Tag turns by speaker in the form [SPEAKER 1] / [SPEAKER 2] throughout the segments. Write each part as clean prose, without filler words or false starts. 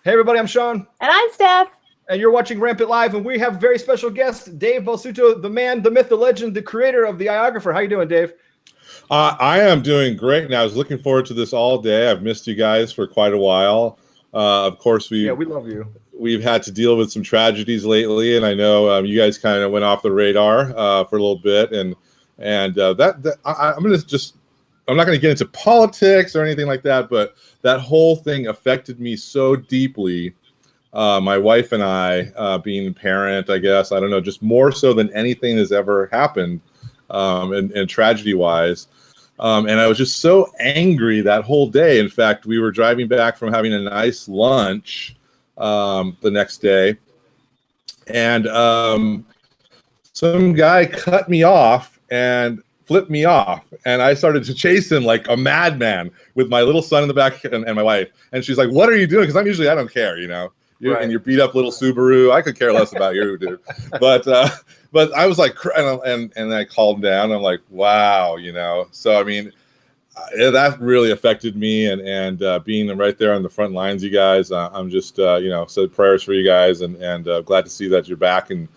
[SPEAKER 1] Hey everybody, I'm Sean.
[SPEAKER 2] And I'm Steph.
[SPEAKER 1] And you're watching Rampant Live, and we have a very special guest, Dave Basulto, the man, the myth, the legend, the creator of the iOgrapher. How you doing, Dave?
[SPEAKER 3] I am doing great, and I was looking forward to this all day. I've missed you guys for quite a while. Of course,
[SPEAKER 1] we love you.
[SPEAKER 3] We've had to deal with some tragedies lately, and I know you guys kind of went off the radar for a little bit, and I'm not going to get into politics or anything like that, but that whole thing affected me so deeply. My wife and I, being a parent, I guess, I don't know, just more so than anything has ever happened, and tragedy-wise. And I was just so angry that whole day. In fact, we were driving back from having a nice lunch the next day, and some guy cut me off and flipped me off, and I started to chase him like a madman with my little son in the back and my wife. And she's like, "What are you doing?" Because I don't care, you know.
[SPEAKER 1] Right.
[SPEAKER 3] And your beat up little Subaru, I could care less about you, dude. But I was like, and I calmed down. I'm like, wow, you know. So I mean, that really affected me, and being right there on the front lines, you guys. I'm just so prayers for you guys, and glad to see that you're back, and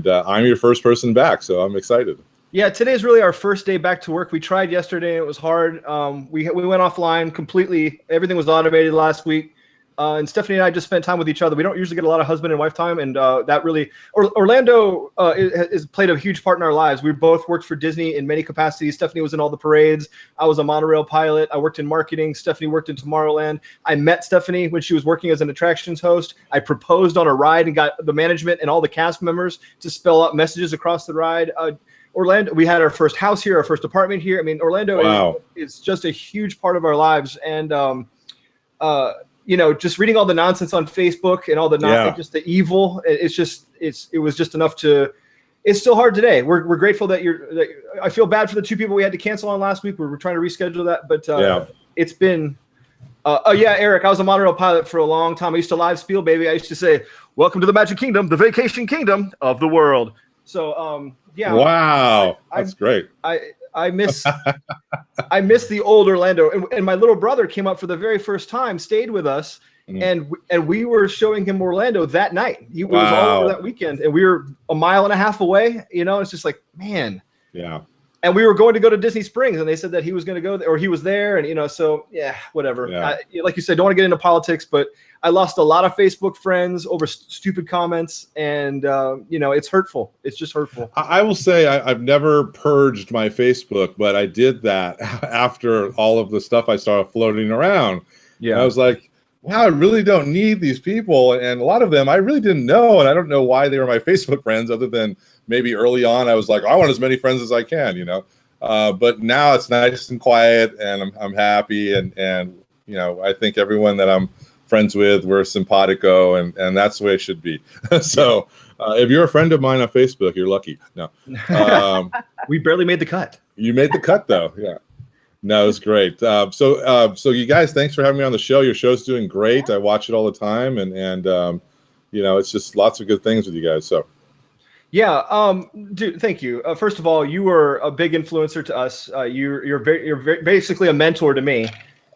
[SPEAKER 3] I'm your first person back, so I'm excited.
[SPEAKER 1] Yeah, today's really our first day back to work. We tried yesterday, it was hard. We went offline completely. Everything was automated last week. And Stephanie and I just spent time with each other. We don't usually get a lot of husband and wife time, and that really Orlando has played a huge part in our lives. We both worked for Disney in many capacities. Stephanie was in all the parades. I was a monorail pilot. I worked in marketing. Stephanie worked in Tomorrowland. I met Stephanie when she was working as an attractions host. I proposed on a ride and got the management and all the cast members to spell out messages across the ride. Orlando, we had our first house here, our first apartment here. I mean, Orlando is just a huge part of our lives, and just reading all the nonsense on Facebook and all the just the evil. It was just enough to. It's still hard today. We're grateful that I feel bad for the two people we had to cancel on last week. We were trying to reschedule that, but it's been. Eric, I was a monorail pilot for a long time. I used to live spiel, baby. I used to say, "Welcome to the Magic Kingdom, the vacation kingdom of the world." So
[SPEAKER 3] Wow, that's great.
[SPEAKER 1] I miss the old Orlando, and my little brother came up for the very first time, stayed with us, and we were showing him Orlando that night. He was all over that weekend, and we were a mile and a half away. You know, it's just like, man.
[SPEAKER 3] Yeah.
[SPEAKER 1] And we were going to go to Disney Springs, and they said that he was going to go there, or he was there, and so whatever.
[SPEAKER 3] Yeah.
[SPEAKER 1] Like you said, don't want to get into politics, but I lost a lot of Facebook friends over stupid comments, and it's hurtful. It's just hurtful.
[SPEAKER 3] I will say I've never purged my Facebook, but I did that after all of the stuff I saw floating around. Yeah, and I was like, wow, I really don't need these people, and a lot of them I really didn't know, and I don't know why they were my Facebook friends, other than maybe early on I was like, I want as many friends as I can, But now it's nice and quiet, and I'm happy, and I think everyone that I'm friends with, we're simpatico, and that's the way it should be. So if you're a friend of mine on Facebook, you're lucky. No,
[SPEAKER 1] we barely made the cut.
[SPEAKER 3] You made the cut, though. Yeah, no, it was great. So you guys, thanks for having me on the show. Your show's doing great. I watch it all the time, and it's just lots of good things with you guys. So
[SPEAKER 1] dude, thank you. First of all, you were a big influencer to us. You're basically a mentor to me.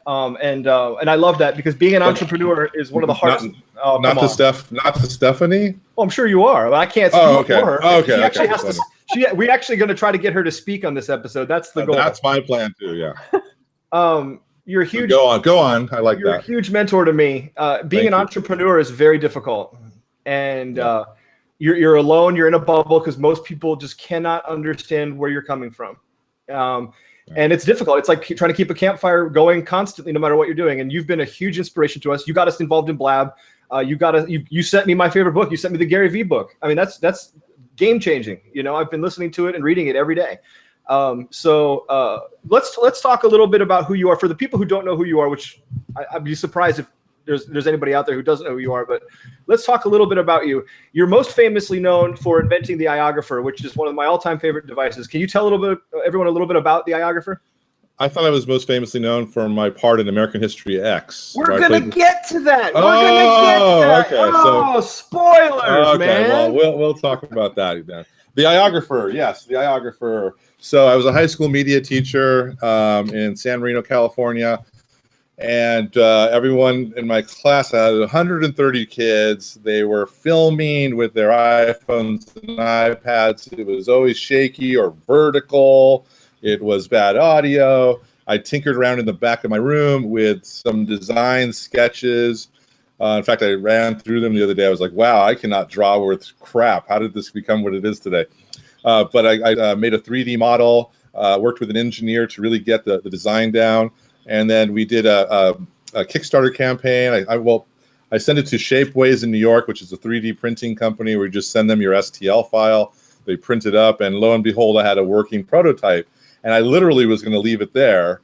[SPEAKER 1] And I love that, because being an entrepreneur is one of the hardest.
[SPEAKER 3] Not to Stephanie.
[SPEAKER 1] Well, I'm sure you are. But I can't speak for her.
[SPEAKER 3] Okay.
[SPEAKER 1] She actually has to. We're actually going to try to get her to speak on this episode. That's the goal.
[SPEAKER 3] That's my plan too. Yeah.
[SPEAKER 1] You're huge.
[SPEAKER 3] Go on. I like that.
[SPEAKER 1] You're a huge mentor to me. Being an entrepreneur is very difficult, and you're alone. You're in a bubble, because most people just cannot understand where you're coming from. And it's difficult. It's like trying to keep a campfire going constantly, no matter what you're doing. And you've been a huge inspiration to us. You got us involved in Blab. You sent me my favorite book. You sent me the Gary Vee book. I mean, that's game changing. I've been listening to it and reading it every day. So let's talk a little bit about who you are, for the people who don't know who you are, which I'd be surprised if there's anybody out there who doesn't know who you are. But let's talk a little bit about you. You're most famously known for inventing the iOgrapher, which is one of my all-time favorite devices. Can you tell everyone a little bit about the iOgrapher?
[SPEAKER 3] I thought I was most famously known for my part in American History X.
[SPEAKER 1] We're going to get to that. Okay. Spoilers, man.
[SPEAKER 3] Well, we'll talk about that then. The iOgrapher, yes, the iOgrapher. So I was a high school media teacher in San Marino, California. And everyone in my class, I had 130 kids. They were filming with their iPhones and iPads. It was always shaky or vertical. It was bad audio. I tinkered around in the back of my room with some design sketches. In fact, I ran through them the other day. I was like, wow, I cannot draw worth crap. How did this become what it is today? But I made a 3D model, worked with an engineer to really get the design down. And then we did a Kickstarter campaign. I sent it to Shapeways in New York, which is a 3D printing company where you just send them your STL file. They print it up, and lo and behold, I had a working prototype. And I literally was going to leave it there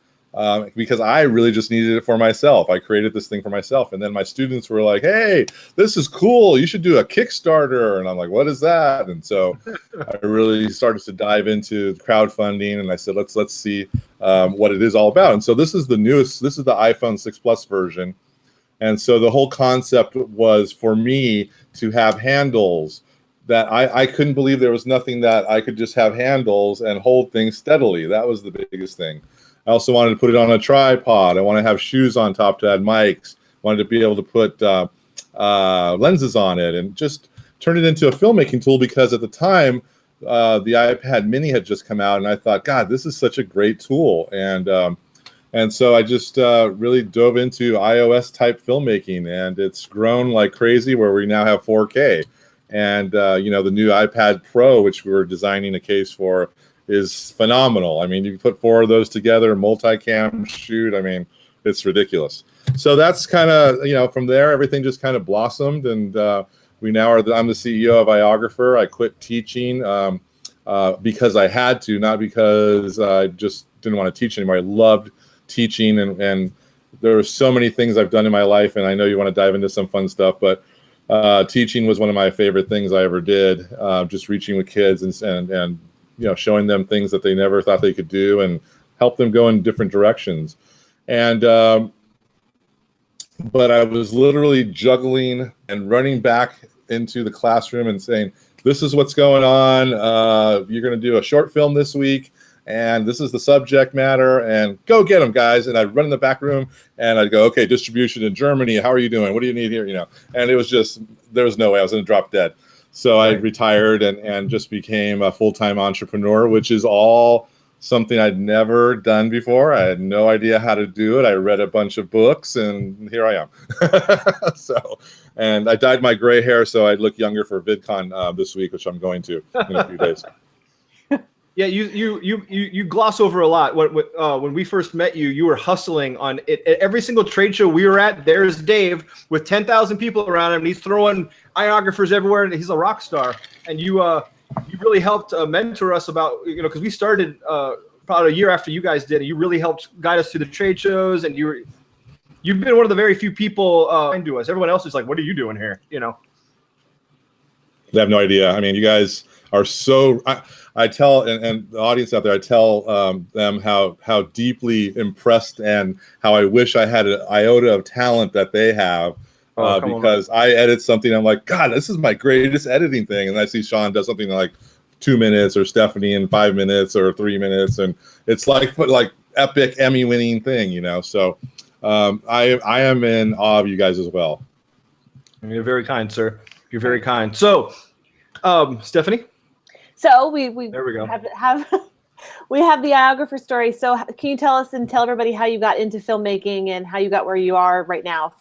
[SPEAKER 3] because I really just needed it for myself. I created this thing for myself. And then my students were like, hey, this is cool. You should do a Kickstarter. And I'm like, what is that? And so I really started to dive into crowdfunding. And I said, let's see what it is all about. And so this is the newest. This is the iPhone 6 Plus version. And so the whole concept was for me to have handles that I couldn't believe there was nothing that I could just have handles and hold things steadily. That was the biggest thing. I also wanted to put it on a tripod. I want to have shoes on top to add mics. Wanted to be able to put lenses on it and just turn it into a filmmaking tool because at the time, the iPad mini had just come out and I thought, God, this is such a great tool. And so I just really dove into iOS type filmmaking, and it's grown like crazy where we now have 4K. And, the new iPad Pro, which we were designing a case for, is phenomenal. I mean, you put 4 of those together, multicam shoot. I mean, it's ridiculous. So that's kind of, from there, everything just kind of blossomed. And we now are, I'm the CEO of iOgrapher. I quit teaching because I had to, not because I just didn't want to teach anymore. I loved teaching, and there are so many things I've done in my life. And I know you want to dive into some fun stuff, but teaching was one of my favorite things I ever did. Just reaching with kids and showing them things that they never thought they could do and help them go in different directions. And but I was literally juggling and running back into the classroom and saying, this is what's going on. You're going to do a short film this week, and this is the subject matter, and go get them, guys. And I'd run in the back room and I'd go, okay, distribution in Germany. How are you doing? What do you need here? And it was just, there was no way I was going to drop dead. So I retired and just became a full-time entrepreneur, which is all something I'd never done before. I had no idea how to do it. I read a bunch of books, and here I am. And I dyed my gray hair so I'd look younger for VidCon this week, which I'm going to in a few days.
[SPEAKER 1] Yeah, you gloss over a lot. When we first met you, you were hustling on it. At every single trade show we were at, there's Dave with 10,000 people around him, and he's throwing iographers everywhere, and he's a rock star. And you really helped mentor us about, because we started about a year after you guys did, and you really helped guide us through the trade shows, and you've been one of the very few people to us. Everyone else is like, what are you doing here?
[SPEAKER 3] They have no idea. I mean, you guys are so. I tell, and the audience out there, I tell them how deeply impressed and how I wish I had an iota of talent that they have. Because I edit something, I'm like, God, this is my greatest editing thing. And I see Sean does something in like 2 minutes, or Stephanie in 5 minutes or 3 minutes. And it's like epic Emmy winning thing, So I am in awe of you guys as well.
[SPEAKER 1] You're very kind, sir. You're very kind. So, Stephanie?
[SPEAKER 2] So we
[SPEAKER 1] there we go.
[SPEAKER 2] We have the iOgrapher story. So can you tell us and tell everybody how you got into filmmaking and how you got where you are right now?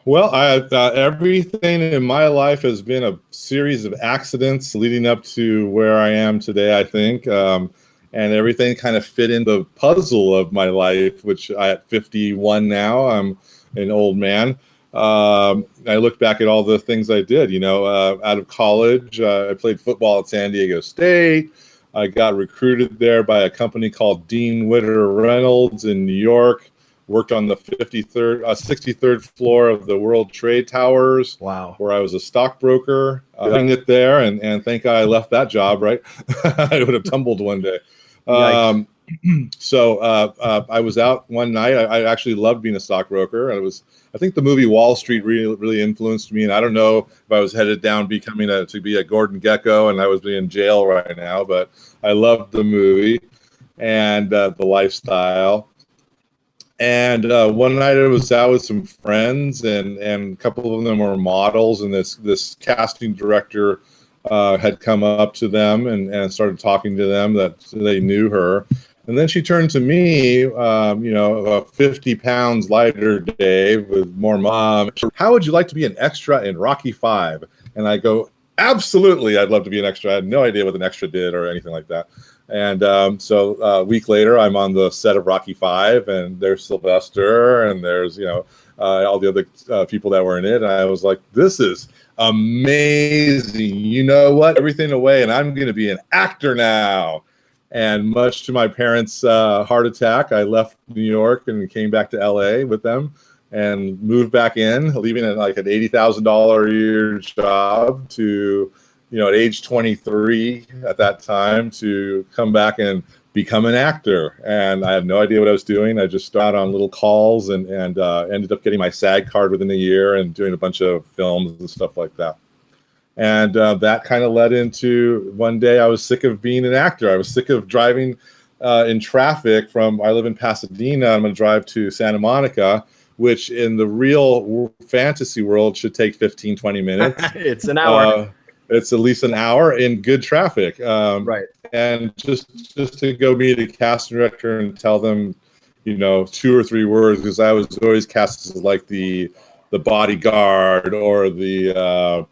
[SPEAKER 3] Well, everything in my life has been a series of accidents leading up to where I am today, I think. And everything kind of fit in the puzzle of my life, which at 51 now, I'm an old man. I look back at all the things I did, out of college. I played football at San Diego State. I got recruited there by a company called Dean Witter Reynolds in New York. Worked on the 63rd floor of the World Trade Towers.
[SPEAKER 1] Wow.
[SPEAKER 3] Where I was a stockbroker. Doing it there, and thank God I left that job, right? I would have tumbled one day. So I was out one night. I actually loved being a stockbroker. I think the movie Wall Street really influenced me. And I don't know if I was headed down to be a Gordon Gekko and I was in jail right now, but I loved the movie and the lifestyle. And one night I was out with some friends, and a couple of them were models, and this casting director had come up to them and started talking to them that they knew her. And then she turned to me, 50 pounds lighter Dave with more mom. How would you like to be an extra in Rocky V? And I go, absolutely, I'd love to be an extra. I had no idea what an extra did or anything like that. And so a week later, I'm on the set of Rocky V, and there's Sylvester, and there's, all the other people that were in it. And I was like, this is amazing. You know what? Everything away, and I'm going to be an actor now. And much to my parents' heart attack, I left New York and came back to LA with them and moved back in, leaving at like an $80,000 a year job to, at age 23 at that time, to come back and become an actor. And I had no idea what I was doing. I just started on little calls and ended up getting my SAG card within a year and doing a bunch of films and stuff like that. And that kind of led into one day I was sick of being an actor. I was sick of driving in traffic I live in Pasadena. I'm going to drive to Santa Monica, which in the real fantasy world should take 15, 20 minutes.
[SPEAKER 1] It's an hour.
[SPEAKER 3] It's at least an hour in good traffic.
[SPEAKER 1] Right.
[SPEAKER 3] And just to go meet a casting director and tell them, 2 or 3 words, because I was always cast as like the bodyguard or the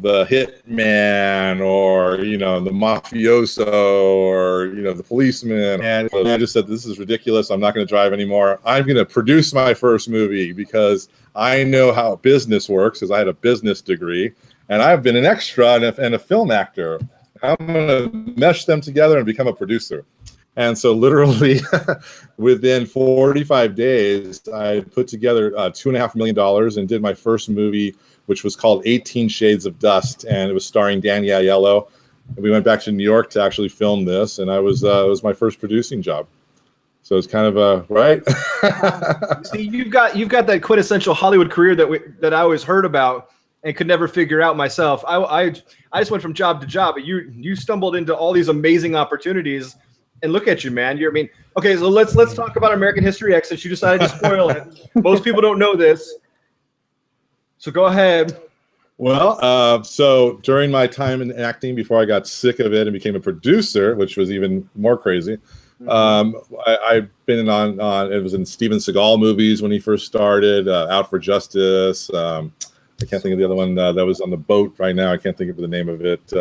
[SPEAKER 3] hitman or the mafioso or the policeman, and I just said, this is ridiculous. I'm not going to drive anymore. I'm going to produce my first movie because I know how business works, because I had a business degree and I've been an extra and a film actor. I'm going to mesh them together and become a producer. And so literally within 45 days, I put together $2.5 million and did my first movie, which was called 18 Shades of Dust, and it was starring Danny Aiello. We went back to New York to actually film this, and it was my first producing job. So it's kind of right.
[SPEAKER 1] See, you've got that quintessential Hollywood career that I always heard about and could never figure out myself. I just went from job to job, but you stumbled into all these amazing opportunities, and look at you, man. Okay. So let's talk about American History X, since you decided to spoil it. Most people don't know this. So go ahead.
[SPEAKER 3] Well, so during my time in acting, before I got sick of it and became a producer, which was even more crazy, I've been on it was in Steven Seagal movies when he first started, Out for Justice. I can't think of the other one that was on the boat right now. I can't think of the name of it,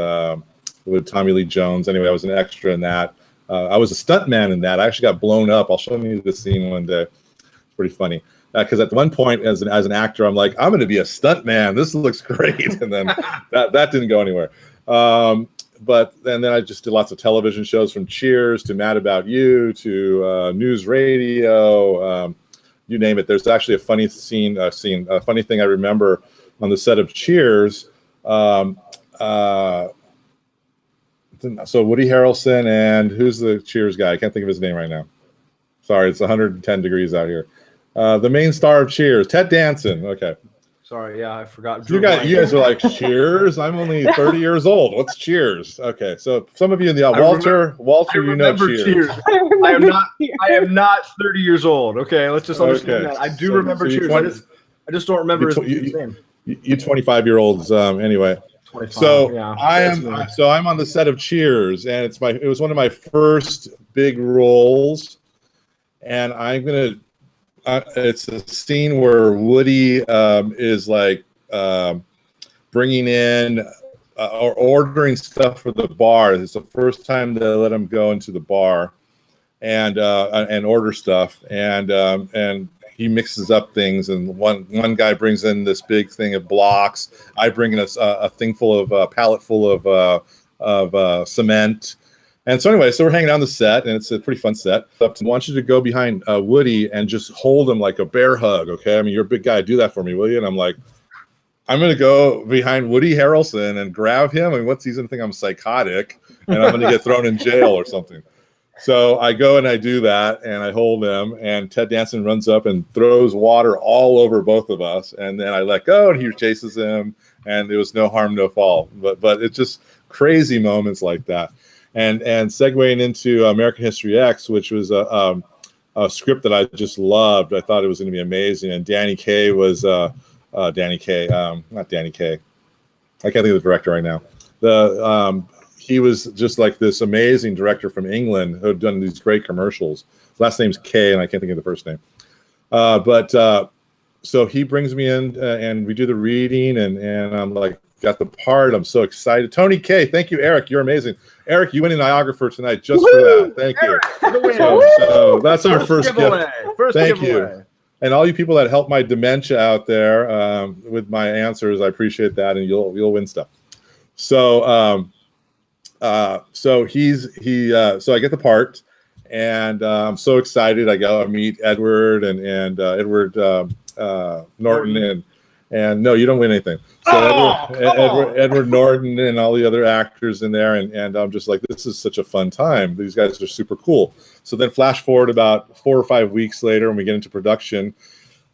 [SPEAKER 3] with Tommy Lee Jones. Anyway, I was an extra in that. I was a stuntman in that. I actually got blown up. I'll show you the scene one day. It's pretty funny. Because at one point, as an actor, I'm like, I'm going to be a stuntman. This looks great, and then that didn't go anywhere. But then I just did lots of television shows, from Cheers to Mad About You to News Radio, you name it. There's actually a funny a funny thing I remember on the set of Cheers. So Woody Harrelson and who's the Cheers guy? I can't think of his name right now. Sorry, it's 110 degrees out here. The main star of Cheers, Ted Danson. Okay.
[SPEAKER 1] Sorry, yeah, I forgot.
[SPEAKER 3] You guys are like, Cheers? I'm only 30 years old. What's Cheers? Okay, so some of you in the Walter, you know Cheers.
[SPEAKER 1] I am not 30 years old. Okay, let's just understand that. I do remember Cheers. I just don't remember his name.
[SPEAKER 3] You 25-year-olds, anyway.
[SPEAKER 1] 25,
[SPEAKER 3] so
[SPEAKER 1] yeah,
[SPEAKER 3] I'm on the set of Cheers, and it was one of my first big roles, and it's a scene where Woody is like bringing in or ordering stuff for the bar. It's the first time they let him go into the bar and order stuff, and he mixes up things. And one guy brings in this big thing of blocks. I bring in a thing full of pallet full of cement. And so anyway, so we're hanging out on the set, and it's a pretty fun set. I want you to go behind Woody and just hold him like a bear hug, okay? I mean, you're a big guy. Do that for me, will you? And I'm like, I'm going to go behind Woody Harrelson and grab him. I mean, he's going to think I'm psychotic, and I'm going to get thrown in jail or something. So I go and I do that, and I hold him, and Ted Danson runs up and throws water all over both of us. And then I let go, and he chases him, and there was no harm, no foul. But it's just crazy moments like that. And segueing into American History X, which was a script that I just loved. I thought it was going to be amazing. And Danny Kaye was Danny Kaye, not Danny Kaye. I can't think of the director right now. He was just like this amazing director from England who had done these great commercials. His last name's Kaye, and I can't think of the first name. So he brings me in, and we do the reading, and I'm like, got the part. I'm so excited. Tony Kaye, thank you, Eric. You're amazing. Eric, you win an iOgrapher tonight just for that. Thank you. So that's our first gift. Thank you. And all you people that help my dementia out there with my answers, I appreciate that, and you'll win stuff. So so I get the part, and I'm so excited. I go meet Edward and Edward Norton and no, you don't win anything. So Edward Norton and all the other actors in there, and I'm just like, this is such a fun time. These guys are super cool. So then flash forward about 4 or 5 weeks later, when we get into production,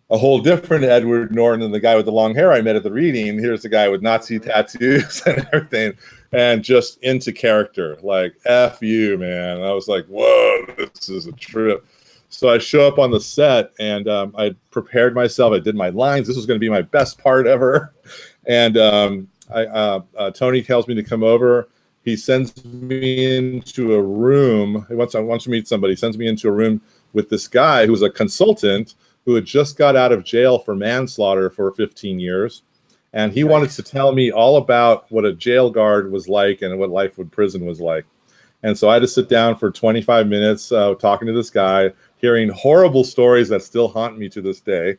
[SPEAKER 3] a whole different Edward Norton than the guy with the long hair I met at the reading. Here's the guy with Nazi tattoos and everything, and just into character, like F you, man. I was like, whoa, this is a trip. So I show up on the set, and I prepared myself. I did my lines. This was going to be my best part ever. And Tony tells me to come over. He sends me into a room. He wants to meet somebody. He sends me into a room with this guy who was a consultant who had just got out of jail for manslaughter for 15 years. And he wanted to tell me all about what a jail guard was like and what life in prison was like. And so I had to sit down for 25 minutes talking to this guy, hearing horrible stories that still haunt me to this day.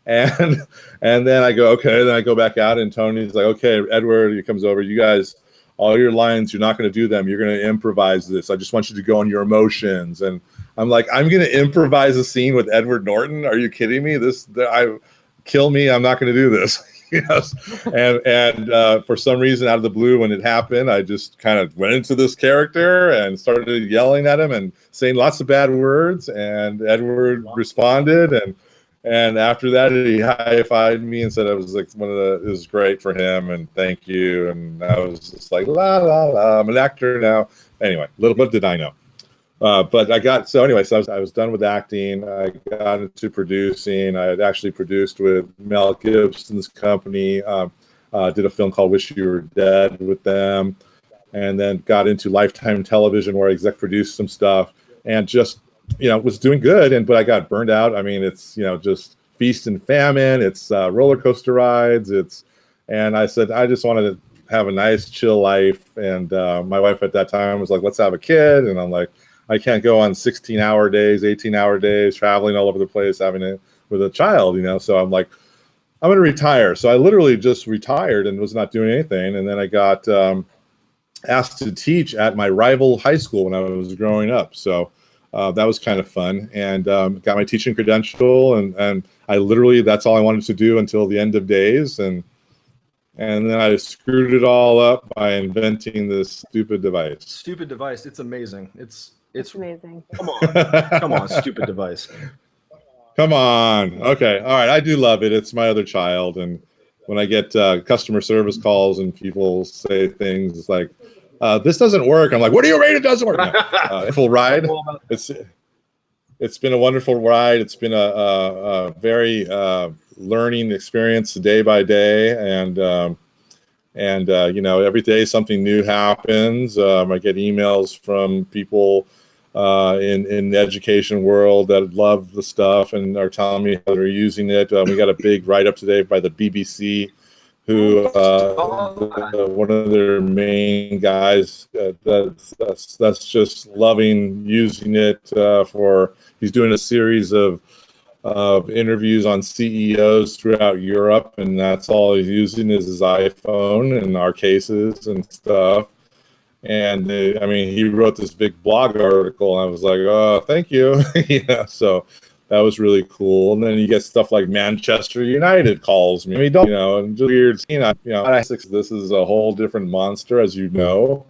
[SPEAKER 3] And then I go, okay. Then I go back out, and Tony's like, okay, Edward, he comes over. You guys, all your lines, you're not going to do them. You're going to improvise this. I just want you to go on your emotions. And I'm like, I'm going to improvise a scene with Edward Norton? Are you kidding me? Kill me. I'm not going to do this. Yes. And for some reason, out of the blue, when it happened, I just kind of went into this character and started yelling at him and saying lots of bad words. And Edward responded, and after that, he high-fived me and said it was like it was great for him, and thank you. And I was just like, la la la, I'm an actor now. Anyway, little bit did I know. But I was done with acting. I got into producing. I had actually produced with Mel Gibson's company, did a film called Wish You Were Dead with them, and then got into Lifetime Television, where I exec produced some stuff, and just, was doing good. But I got burned out. I mean, it's, just feast and famine. It's roller coaster rides. And I said, I just wanted to have a nice, chill life. And my wife at that time was like, let's have a kid. And I'm like, I can't go on 16-hour days, 18-hour days, traveling all over the place, with a child, So I'm like, I'm going to retire. So I literally just retired and was not doing anything. And then I got asked to teach at my rival high school when I was growing up. So that was kind of fun, and got my teaching credential. And I literally, that's all I wanted to do until the end of days. And then I screwed it all up by inventing this stupid device.
[SPEAKER 1] It's amazing. It's
[SPEAKER 2] amazing.
[SPEAKER 1] Come on, stupid device.
[SPEAKER 3] Come on. Okay. All right. I do love it. It's my other child. And when I get customer service calls and people say things like, this doesn't work, I'm like, what do you mean it doesn't work? No. Full ride. It's been a wonderful ride. It's been a very learning experience day by day. And every day something new happens. I get emails from people in the education world that love the stuff and are telling me how they're using it. We got a big write-up today by the BBC, who one of their main guys that's just loving using it he's doing a series of interviews on CEOs throughout Europe, and that's all he's using is his iPhone and our cases and stuff. And he wrote this big blog article, and I was like, oh, thank you. So that was really cool. And then you get stuff like Manchester United calls me, and just weird, this is a whole different monster, as you know.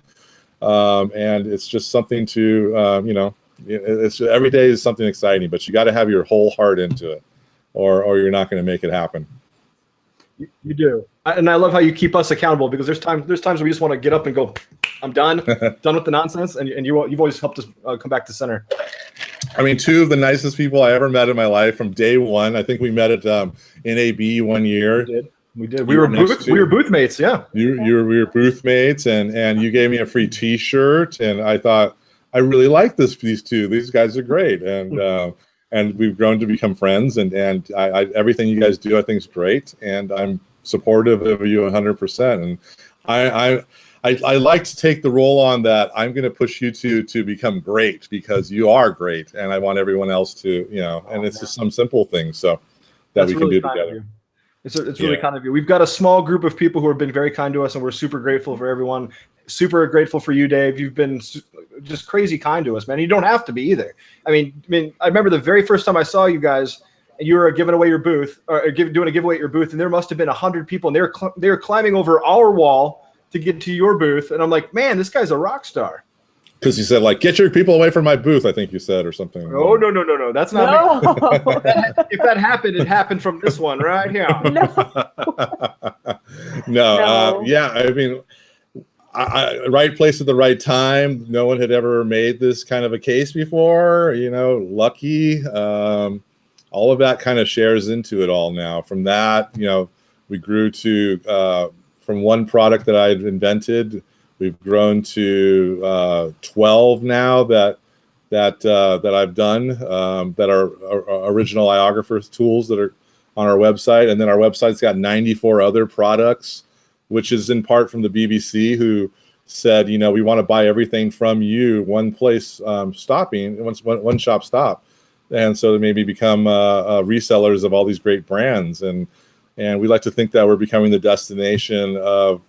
[SPEAKER 3] And it's just something to, it's every day is something exciting, but you got to have your whole heart into it, or you're not going to make it happen.
[SPEAKER 1] You do. And I love how you keep us accountable, because there's times where we just want to get up and go, I'm done with the nonsense. And you've always helped us come back to center.
[SPEAKER 3] I mean, two of the nicest people I ever met in my life from day one. I think we met at NAB one year.
[SPEAKER 1] We did. We were booth mates. Yeah.
[SPEAKER 3] We were booth mates, and you gave me a free T-shirt, and I thought I really like these two. These guys are great, and we've grown to become friends. And I everything you guys do, I think is great, and I'm supportive of you 100%. And I like to take the role on that. I'm going to push you to become great because you are great, and I want everyone else to, and it's just some simple things so that we can do together.
[SPEAKER 1] It's really kind of you. We've got a small group of people who have been very kind to us, and we're super grateful for everyone. Super grateful for you, Dave. You've been just crazy kind to us, man. You don't have to be either. I mean, I remember the very first time I saw you guys, and you were giving away your booth, or doing a giveaway at your booth, and there must have been 100 people, and they were climbing over our wall to get to your booth, and I'm like, man, this guy's a rock star.
[SPEAKER 3] Because you said, like, get your people away from my booth, I think you said, or something.
[SPEAKER 1] Oh, no. That's not me. If that happened, it happened from this one right here.
[SPEAKER 3] No. Yeah, I mean, right place at the right time. No one had ever made this kind of a case before, lucky. All of that kind of shares into it all now. From that, we grew to, from one product that I had invented, we've grown to 12 now that I've done that are original iOgrapher tools that are on our website. And then our website's got 94 other products, which is in part from the BBC, who said, we want to buy everything from you, one place stopping, one shop stop. And so they maybe become resellers of all these great brands. And we like to think that we're becoming the destination of,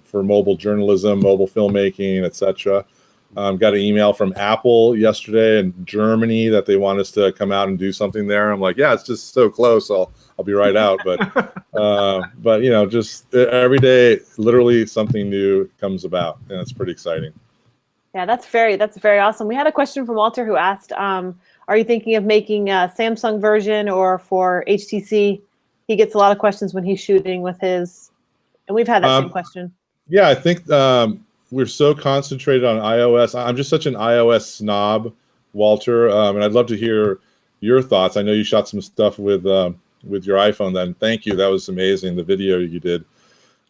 [SPEAKER 3] for mobile journalism, mobile filmmaking, etc. Got an email from Apple yesterday in Germany that they want us to come out and do something there. I'm like, yeah, it's just so close. I'll be right out. But just every day, literally something new comes about, and it's pretty exciting.
[SPEAKER 2] Yeah, that's very awesome. We had a question from Walter who asked, are you thinking of making a Samsung version or for HTC? He gets a lot of questions when he's shooting with his, and we've had that same question.
[SPEAKER 3] Yeah, I think we're so concentrated on iOS. I'm just such an iOS snob, Walter, and I'd love to hear your thoughts. I know you shot some stuff with your iPhone. Then thank you. That was amazing. The video you did.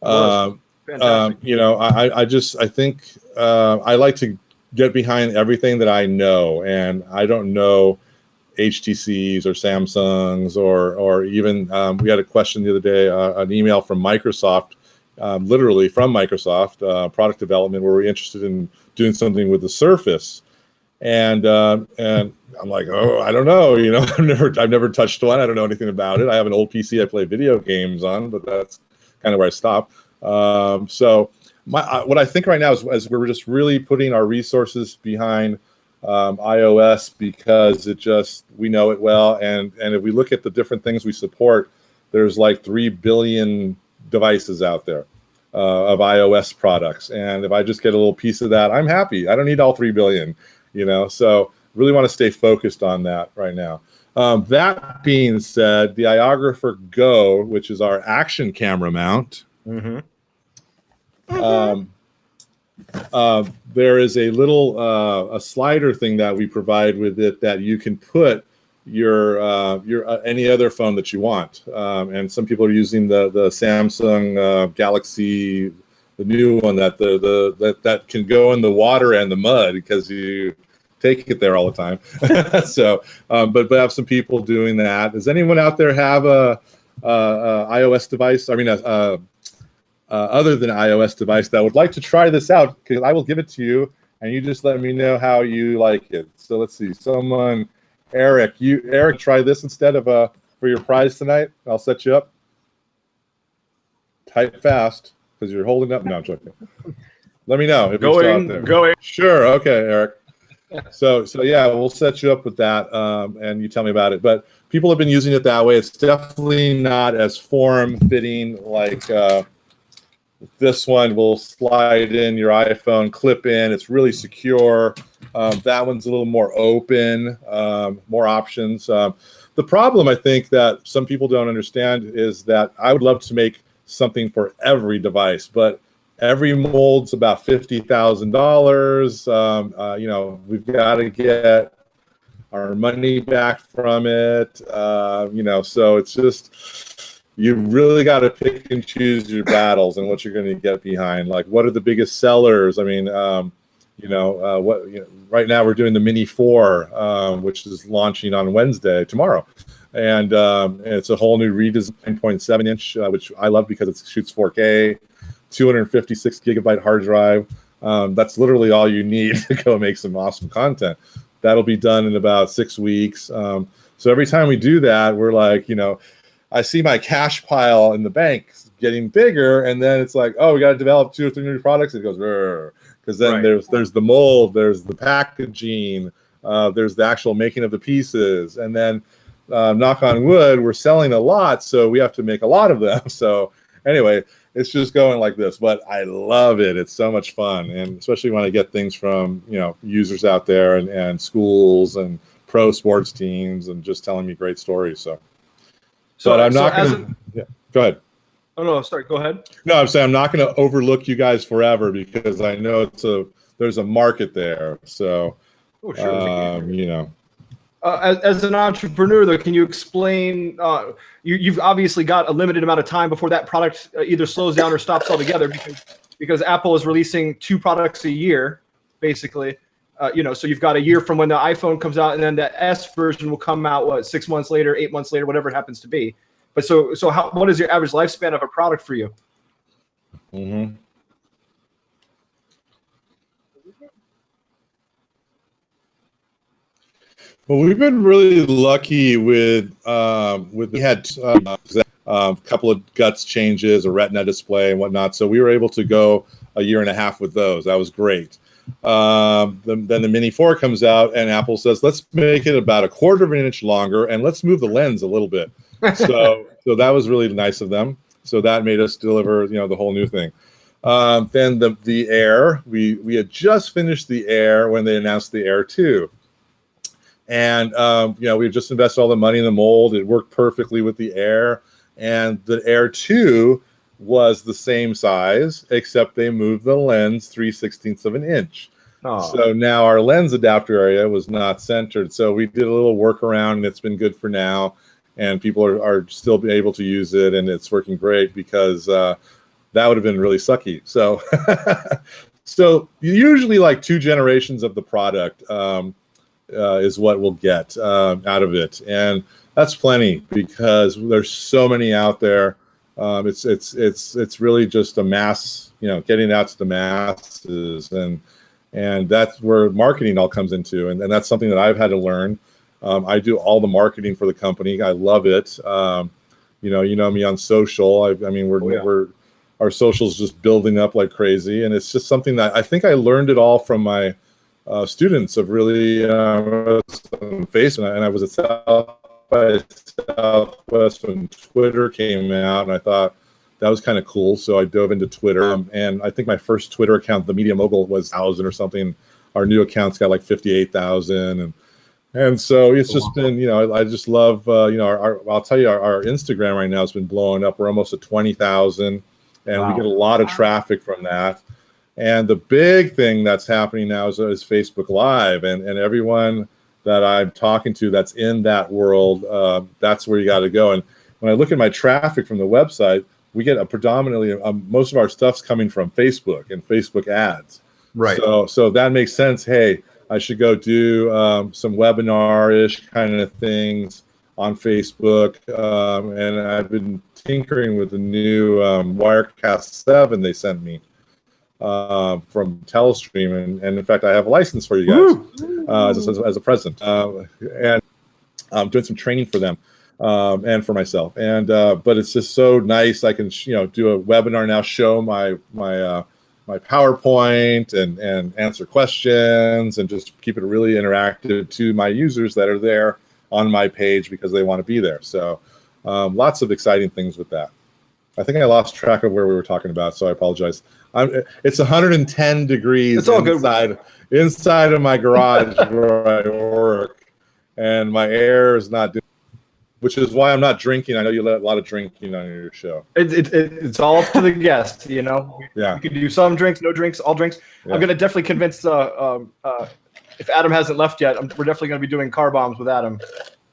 [SPEAKER 1] Fantastic.
[SPEAKER 3] I think I like to get behind everything that I know, and I don't know HTCs or Samsungs or even we had a question the other day, an email from Microsoft, literally from Microsoft, product development, where we're interested in doing something with the Surface, and I'm like, oh, I don't know, I've never touched one. I don't know anything about it. I have an old PC I play video games on, but that's kind of where I stop. So what I think right now is we're just really putting our resources behind iOS because we know it well, and if we look at the different things we support, there's like 3 billion devices out there of iOS products, and if I just get a little piece of that, I'm happy. I don't need all 3 billion, so really want to stay focused on that right now. That being said, the iOgrapher Go, which is our action camera mount, there is a little a slider thing that we provide with it that you can put your any other phone that you want. And some people are using the Samsung Galaxy, the new one that can go in the water and the mud because you take it there all the time. So, but have some people doing that. Does anyone out there have a iOS device? I mean, other than iOS device that would like to try this out, because I will give it to you and you just let me know how you like it. So let's see, someone, Eric, try this instead of for your prize tonight. I'll set you up. Type fast because you're holding up. No, I'm joking. Let me know if you're still out there.
[SPEAKER 1] Going.
[SPEAKER 3] Sure. Okay, Eric. So yeah, we'll set you up with that, and you tell me about it. But people have been using it that way. It's definitely not as form-fitting like this one will slide in your iPhone, clip in. It's really secure. That one's a little more open, more options. The problem I think that some people don't understand is that I would love to make something for every device, but every mold's about $50,000. We've got to get our money back from it. So it's just, you really got to pick and choose your battles and what you're going to get behind. Like, what are the biggest sellers? I mean, right now we're doing the Mini 4, which is launching on Wednesday, tomorrow. And it's a whole new redesigned 9.7 inch, which I love because it shoots 4K, 256 gigabyte hard drive. That's literally all you need to go make some awesome content. That'll be done in about 6 weeks. So every time we do that, we're like, I see my cash pile in the bank getting bigger, and then it's like, oh, we got to develop 2 or 3 new products. It goes, because then there's the mold, there's the packaging, there's the actual making of the pieces, and then knock on wood, we're selling a lot, so we have to make a lot of them. So anyway, it's just going like this, but I love it. It's so much fun, and especially when I get things from users out there and schools and pro sports teams, and just telling me great stories. So but I'm not going to. Go ahead.
[SPEAKER 1] Oh no, sorry. Go ahead.
[SPEAKER 3] No, I'm saying I'm not going to overlook you guys forever, because I know there's a market there. So,
[SPEAKER 1] as an entrepreneur, though, can you explain? You've obviously got a limited amount of time before that product either slows down or stops altogether, because Apple is releasing 2 products a year, basically. So you've got a year from when the iPhone comes out, and then the S version will come out 6 months later, 8 months later, whatever it happens to be. But what is your average lifespan of a product for you?
[SPEAKER 3] Mm-hmm. Well, we've been really lucky with we had a couple of guts changes, a Retina display and whatnot, so we were able to go a year and a half with those. That was great. Then the Mini 4 comes out, and Apple says, let's make it about 1/4 of an inch longer, and let's move the lens a little bit. So that was really nice of them. So that made us deliver, the whole new thing. Then the Air, we had just finished the Air when they announced the Air 2. And, we just invested all the money in the mold. It worked perfectly with the Air. And the Air 2 was the same size, except they moved the lens 3/16 of an inch. Oh. So now our lens adapter area was not centered. So we did a little workaround, and it's been good for now. And people are still able to use it, and it's working great, because that would have been really sucky. So, so usually like 2 generations of the product is what we'll get out of it, and that's plenty, because there's so many out there. It's really just a mass, getting out to the masses, and that's where marketing all comes into, and that's something that I've had to learn. I do all the marketing for the company. I love it. You know me on social. Our social's just building up like crazy, and it's just something that I think I learned it all from my students of really Facebook, and I was at South by Southwest when Twitter came out, and I thought that was kind of cool. So I dove into Twitter, and I think my first Twitter account, the Media Mogul, was 1,000 or something. Our new account's got like 58,000, and so it's just been, I just love, I'll tell you, our Instagram right now has been blowing up. We're almost at 20,000, and we get a lot of traffic from that. And the big thing that's happening now is Facebook Live, and everyone that I'm talking to that's in that world, that's where you got to go. And when I look at my traffic from the website, we get predominantly, most of our stuff's coming from Facebook and Facebook ads. Right. So that makes sense. Hey, I should go do some webinar-ish kind of things on Facebook. And I've been tinkering with the new Wirecast 7 they sent me from Telestream. And in fact, I have a license for you guys as a present. And I'm doing some training for them and for myself. And but it's just so nice. I can do a webinar now, show my PowerPoint and answer questions, and just keep it really interactive to my users that are there on my page because they want to be there. So lots of exciting things with that. I think I lost track of where we were talking about, so I apologize. It's 110 degrees inside of my garage where I work, and my air is not doing, which is why I'm not drinking. I know you let a lot of drinking on your show.
[SPEAKER 1] It's all up to the guest, Yeah. You can do some drinks, no drinks, all drinks. Yeah. I'm going to definitely convince if Adam hasn't left yet, we're definitely going to be doing car bombs with Adam.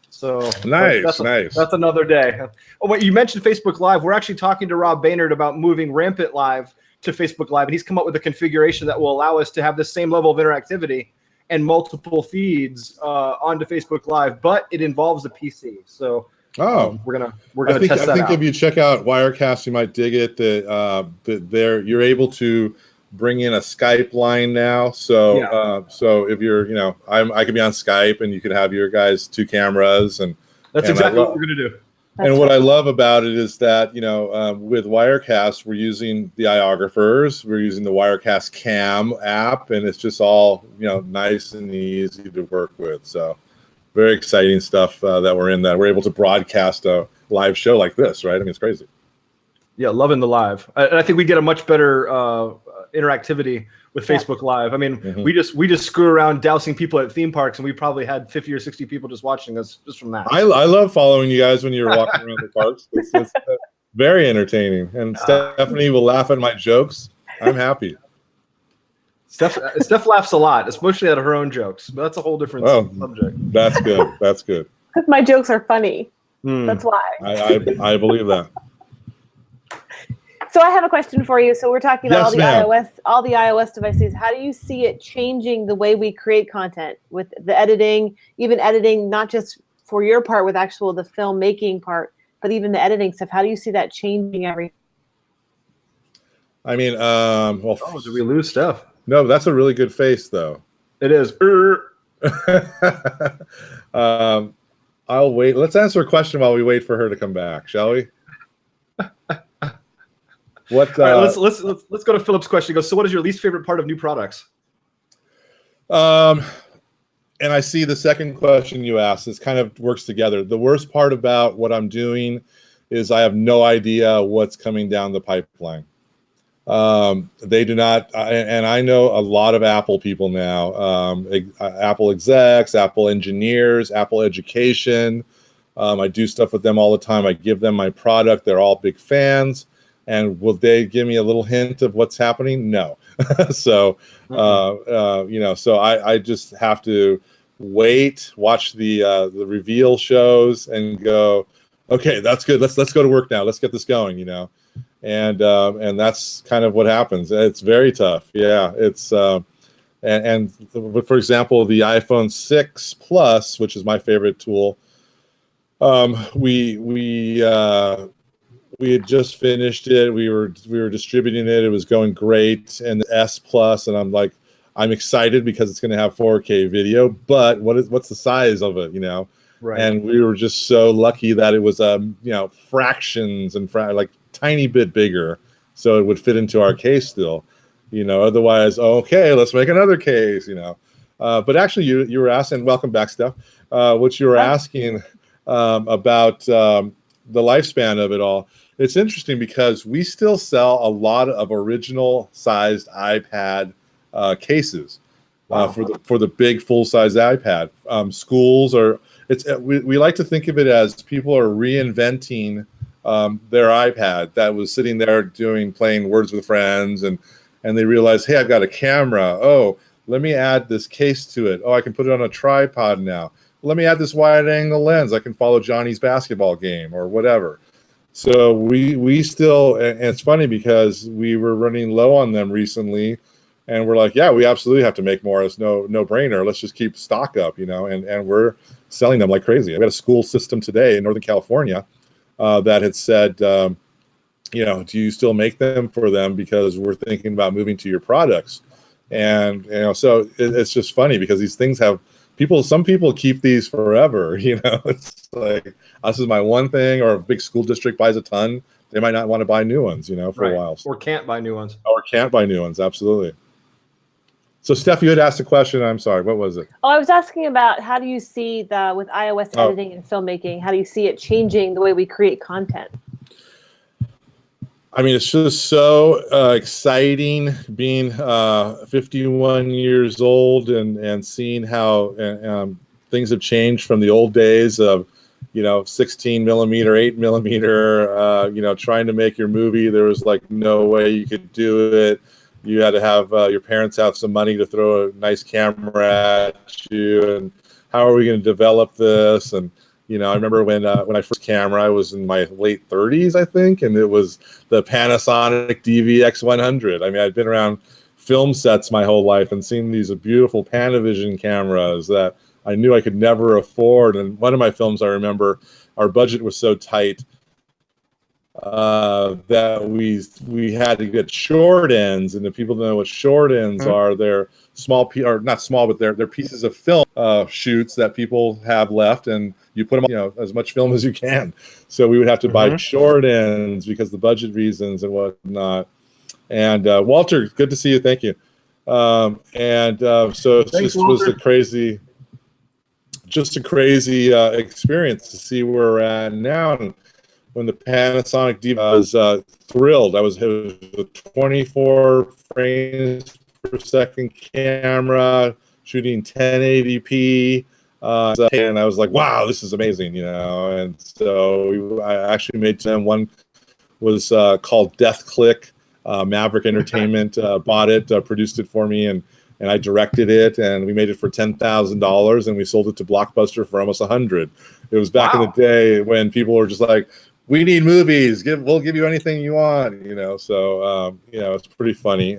[SPEAKER 1] So
[SPEAKER 3] nice.
[SPEAKER 1] That's another day. Oh, wait, you mentioned Facebook Live. We're actually talking to Rob Baynard about moving Rampant Live to Facebook Live, and he's come up with a configuration that will allow us to have the same level of interactivity and multiple feeds onto Facebook Live, but it involves a PC. So we're gonna test that out.
[SPEAKER 3] I think if you check out Wirecast, you might dig it. That you're able to bring in a Skype line now. So so if you're, I could be on Skype and you could have your guys 2 cameras, and
[SPEAKER 1] that's exactly what we're gonna do.
[SPEAKER 3] And what I love about it is that, with Wirecast, we're using the iOgraphers, we're using the Wirecast Cam app, and it's just all, nice and easy to work with. So very exciting stuff that we're in, that we're able to broadcast a live show like this, right? I mean, it's crazy.
[SPEAKER 1] Yeah, loving the live. I think we get a much better interactivity with Facebook Live. I mean, we just screw around dousing people at theme parks, and we probably had 50 or 60 people just watching us just from that.
[SPEAKER 3] I love following you guys when you're walking around the parks. It's very entertaining, and Stephanie will laugh at my jokes. I'm happy.
[SPEAKER 1] Steph laughs a lot, especially at her own jokes, but that's a whole different subject.
[SPEAKER 3] That's good. That's good.
[SPEAKER 2] Because my jokes are funny. That's why.
[SPEAKER 3] I believe that.
[SPEAKER 2] So I have a question for you. So we're talking about
[SPEAKER 3] Yes,
[SPEAKER 2] all the iOS devices. How do you see it changing the way we create content with the editing, even editing, not just for your part with the filmmaking part, but even the editing stuff? How do you see that changing everything?
[SPEAKER 3] I mean,
[SPEAKER 1] did we lose Steph?
[SPEAKER 3] No, that's a really good face, though.
[SPEAKER 1] It is.
[SPEAKER 3] I'll wait. Let's answer a question while we wait for her to come back, shall we?
[SPEAKER 1] All right, let's go to Philip's question. He goes, so what is your least favorite part of new products?
[SPEAKER 3] And I see the second question you asked. This kind of works together. The worst part about what I'm doing is I have no idea what's coming down the pipeline. They do not, and I know a lot of Apple people now, Apple execs, Apple engineers, Apple education. I do stuff with them all the time. I give them my product. They're all big fans. And will they give me a little hint of what's happening? No. So, so I just have to wait, watch the reveal shows, and go, okay, that's good. Let's go to work now. Let's get this going. And that's kind of what happens. It's very tough. Yeah, it's and for example, the iPhone 6 Plus, which is my favorite tool, we had just finished it. We were distributing it. It was going great. And the S Plus, and I'm excited because it's going to have 4K video. But what's the size of it? Right. And we were just so lucky that it was fractions and like tiny bit bigger, so it would fit into our case still. Otherwise, okay, let's make another case. But actually, you were asking. Welcome back, Steph. What you were asking about the lifespan of it all. It's interesting because we still sell a lot of original sized iPad cases for the big full size iPad. Schools we like to think of it as people are reinventing their iPad that was sitting there playing Words with Friends, and they realize, hey, I've got a camera. Oh, let me add this case to it. Oh, I can put it on a tripod now. Let me add this wide angle lens. I can follow Johnny's basketball game or whatever. So we still, and it's funny because we were running low on them recently, and we're like, yeah, we absolutely have to make more. It's no brainer. Let's just keep stock up, and we're selling them like crazy. I've got a school system today in Northern California that had said, do you still make them for them, because we're thinking about moving to your products. And so it's just funny because these things have some people keep these forever. It's like, this is my one thing. Or a big school district buys a ton, they might not want to buy new ones, for a while.
[SPEAKER 1] Or can't buy new ones.
[SPEAKER 3] Absolutely. So Steph, you had asked a question. I'm sorry, what was it?
[SPEAKER 2] Oh, I was asking about how do you see with iOS editing and filmmaking, how do you see it changing the way we create content?
[SPEAKER 3] I mean, it's just so exciting being 51 years old and seeing how things have changed from the old days of, 16 millimeter, 8 millimeter, trying to make your movie. There was like no way you could do it. you had to have your parents have some money to throw a nice camera at you, and how are we going to develop this? And I remember when I first camera, I was in my late 30s, I think, and it was the Panasonic DVX100. I mean, I'd been around film sets my whole life and seen these beautiful Panavision cameras that I knew I could never afford. And one of my films, I remember, our budget was so tight that we had to get short ends. And if people don't know what short ends are, they're small, or not small, but they're pieces of film shoots that people have left, and you put them, as much film as you can. So we would have to buy short ends because of the budget reasons and whatnot. And Walter, good to see you. Thank you. So it
[SPEAKER 1] Thanks,
[SPEAKER 3] was a crazy experience to see where we're at now. And when the Panasonic Diva, I was thrilled. It was a 24 frames per second camera shooting 1080p. And I was like, wow, this is amazing, And so I actually made them. One was called Death Click. Maverick Entertainment bought it, produced it for me, and I directed it, and we made it for $10,000, and we sold it to Blockbuster for almost $100,000. It was back in the day when people were just like, we need movies, we'll give you anything you want, So it's pretty funny,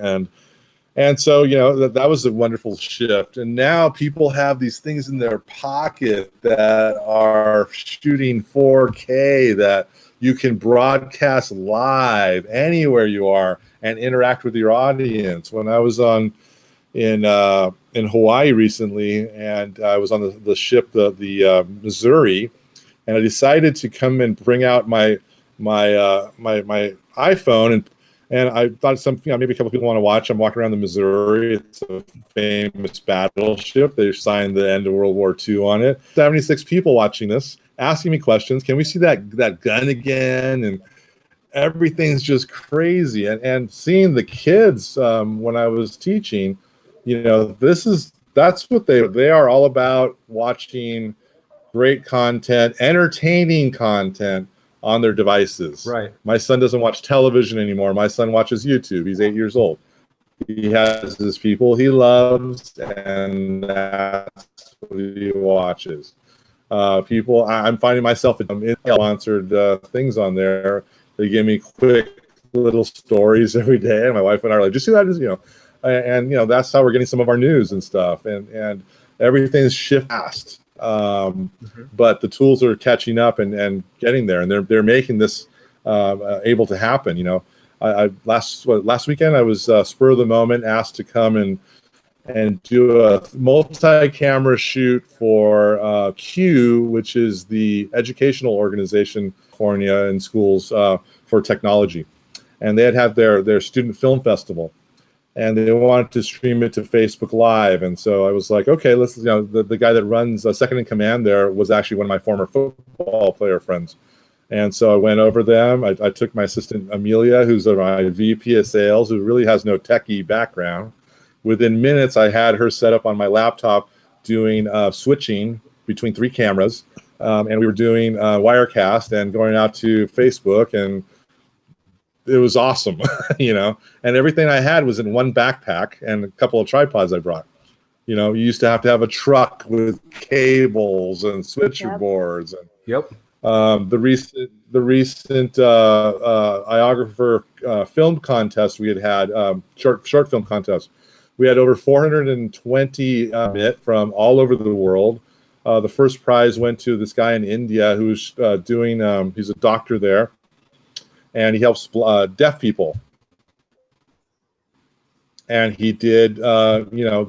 [SPEAKER 3] and so that was a wonderful shift. And now people have these things in their pocket that are shooting 4K that you can broadcast live anywhere you are and interact with your audience. When I was in Hawaii recently, and I was on the ship, the Missouri, and I decided to come and bring out my iPhone, and I thought maybe a couple people want to watch. I'm walking around the Missouri. It's a famous battleship. They signed the end of World War II on it. 76 people watching this, asking me questions. Can we see that gun again? And everything's just crazy. And seeing the kids when I was teaching, that's what they are all about, watching great content, entertaining content on their devices.
[SPEAKER 1] Right.
[SPEAKER 3] My son doesn't watch television anymore. My son watches YouTube. He's 8 years old. He has his people he loves, and that's what he watches. I'm finding myself in sponsored things on there. They give me quick little stories every day, and my wife and I are like, just see that, and that's how we're getting some of our news and stuff, and everything's shift fast. But the tools are catching up and getting there, and they're making this able to happen. Last weekend I was spur of the moment asked to come and do a multi-camera shoot for Q, which is the educational organization in California in schools for technology, and they had their student film festival. And they wanted to stream it to Facebook Live. And so I was like, okay, let's, the guy that runs second in command there was actually one of my former football player friends. And so I went over them. I took my assistant, Amelia, who's my VP of sales, who really has no techie background. Within minutes, I had her set up on my laptop doing switching between 3 cameras. And we were doing Wirecast and going out to Facebook, and it was awesome, and everything I had was in one backpack and a couple of tripods I brought. You used to have a truck with cables and switcher boards. And the recent iOgrapher film contest we had, short film contest, we had over 420 from all over the world. The first prize went to this guy in India who's doing, he's a doctor there, and he helps deaf people. And he did,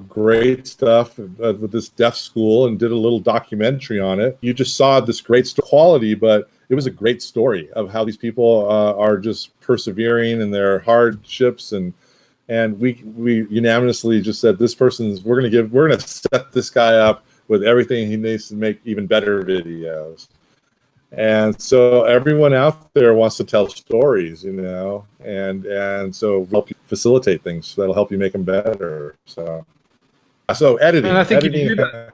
[SPEAKER 3] great stuff with this deaf school, and did a little documentary on it. You just saw this great quality, but it was a great story of how these people are just persevering in their hardships, and we unanimously just said, we're going to set this guy up with everything he needs to make even better videos. And so everyone out there wants to tell stories, and so we'll help you facilitate things that'll help you make them better. So editing.
[SPEAKER 1] And I think you do that.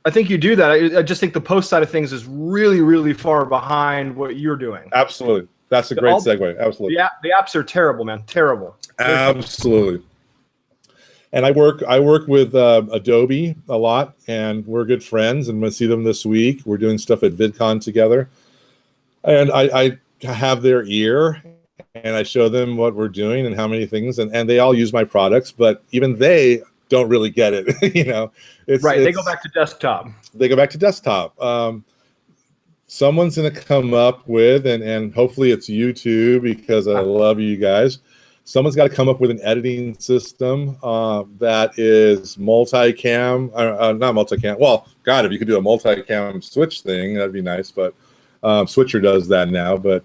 [SPEAKER 1] I think you do that. I just think the post side of things is really, really far behind what you're doing.
[SPEAKER 3] Absolutely. That's a great segue. Absolutely.
[SPEAKER 1] The apps are terrible, man. Terrible.
[SPEAKER 3] Absolutely. And I work with Adobe a lot, and we're good friends, and I'm going to see them this week. We're doing stuff at VidCon together. And I have their ear, and I show them what we're doing and how many things, and they all use my products, but even they don't really get it. You know,
[SPEAKER 1] they go back to desktop.
[SPEAKER 3] They go back to desktop. Someone's going to come up with, and hopefully it's you too, because I love you guys. Someone's got to come up with an editing system that is multicam, not multicam. Well, God, if you could do a multicam switch thing, that'd be nice. But Switcher does that now. But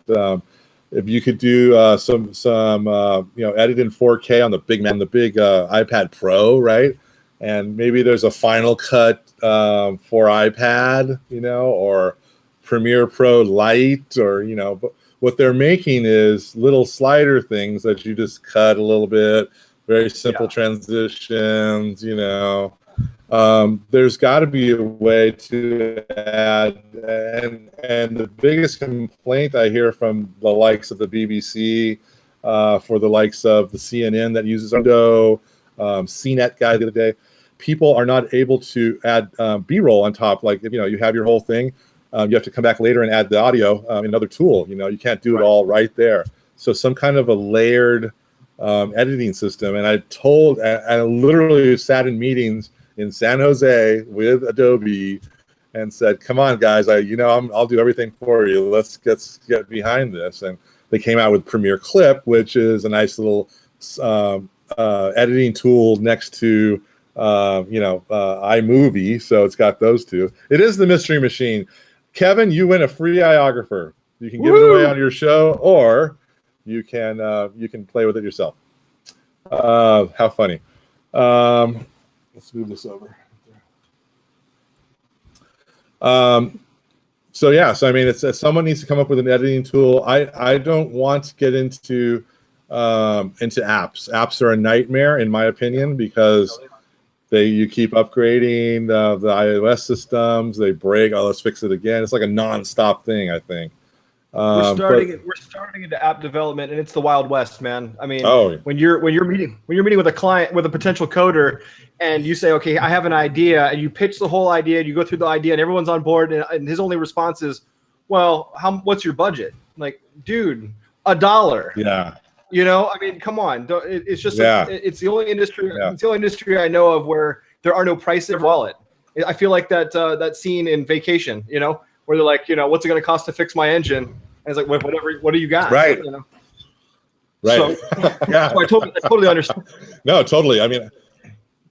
[SPEAKER 3] if you could do some edit in 4K on the big iPad Pro, right? And maybe there's a Final Cut for iPad, or Premiere Pro Lite, or but what they're making is little slider things that you just cut a little bit, very simple transitions. There's got to be a way to add, and the biggest complaint I hear from the likes of the BBC, for the likes of the CNN that uses Windows, CNET guy the other day, people are not able to add B-roll on top. Like, you have your whole thing. You have to come back later and add the audio in another tool. You can't do it all right there. So some kind of a layered editing system. And I literally sat in meetings in San Jose with Adobe and said, "Come on, guys! I'll do everything for you. Let's get behind this." And they came out with Premiere Clip, which is a nice little editing tool next to iMovie. So it's got those two. It is the Mystery Machine. Kevin, you win a free iOgrapher. You can give it away on your show, or you can play with it yourself. How funny! Let's move this over. So I mean, it's someone needs to come up with an editing tool. I don't want to get into apps. Apps are a nightmare, in my opinion, because you keep upgrading the iOS systems. They break. Oh, let's fix it again. It's like a non-stop thing, I think.
[SPEAKER 1] We're starting into app development, and it's the Wild West, man. I mean, when you're meeting with a client, with a potential coder, and you say, "Okay, I have an idea," and you pitch the whole idea, and you go through the idea, and everyone's on board, and his only response is, "Well, what's your budget?" Like, dude, $1.
[SPEAKER 3] Yeah.
[SPEAKER 1] I mean, come on. It's just it's the only industry. Yeah. It's the only industry I know of where there are no prices of wallet. I feel like that scene in Vacation, where they're like, what's it going to cost to fix my engine? And it's like, whatever. What do you got?
[SPEAKER 3] Right. Right.
[SPEAKER 1] So, yeah. So I totally understand.
[SPEAKER 3] No, totally. I mean,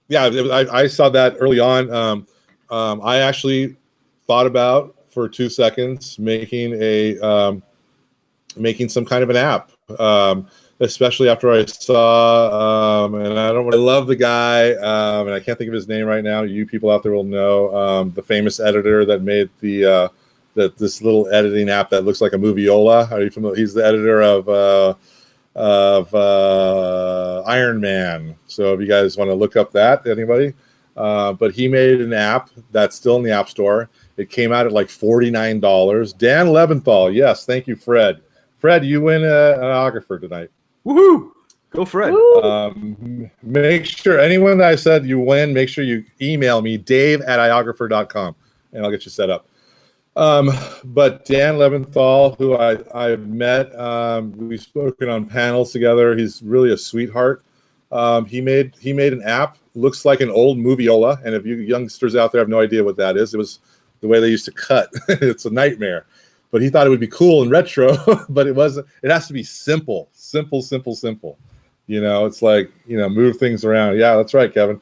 [SPEAKER 3] yeah, I saw that early on. I actually thought about for 2 seconds making some kind of an app. Especially after I saw, and I love the guy, and I can't think of his name right now. You people out there will know the famous editor that made this little editing app that looks like a moviola. Are you familiar? He's the editor of Iron Man. So if you guys want to look up that, anybody, but he made an app that's still in the App Store. It came out at like $49. Dan Leventhal, yes, thank you, Fred. Fred, you win an iOgrapher tonight.
[SPEAKER 1] Woohoo! Go Fred.
[SPEAKER 3] Make sure anyone that I said you win, make sure you email me, dave@iographer.com, and I'll get you set up. But Dan Leventhal, who I've met, we've spoken on panels together. He's really a sweetheart. He made an app, looks like an old moviola, and if you youngsters out there have no idea what that is, it was the way they used to cut. It's a nightmare. But he thought it would be cool and retro, but it wasn't. It has to be simple. It's like, move things around. Yeah, that's right, Kevin.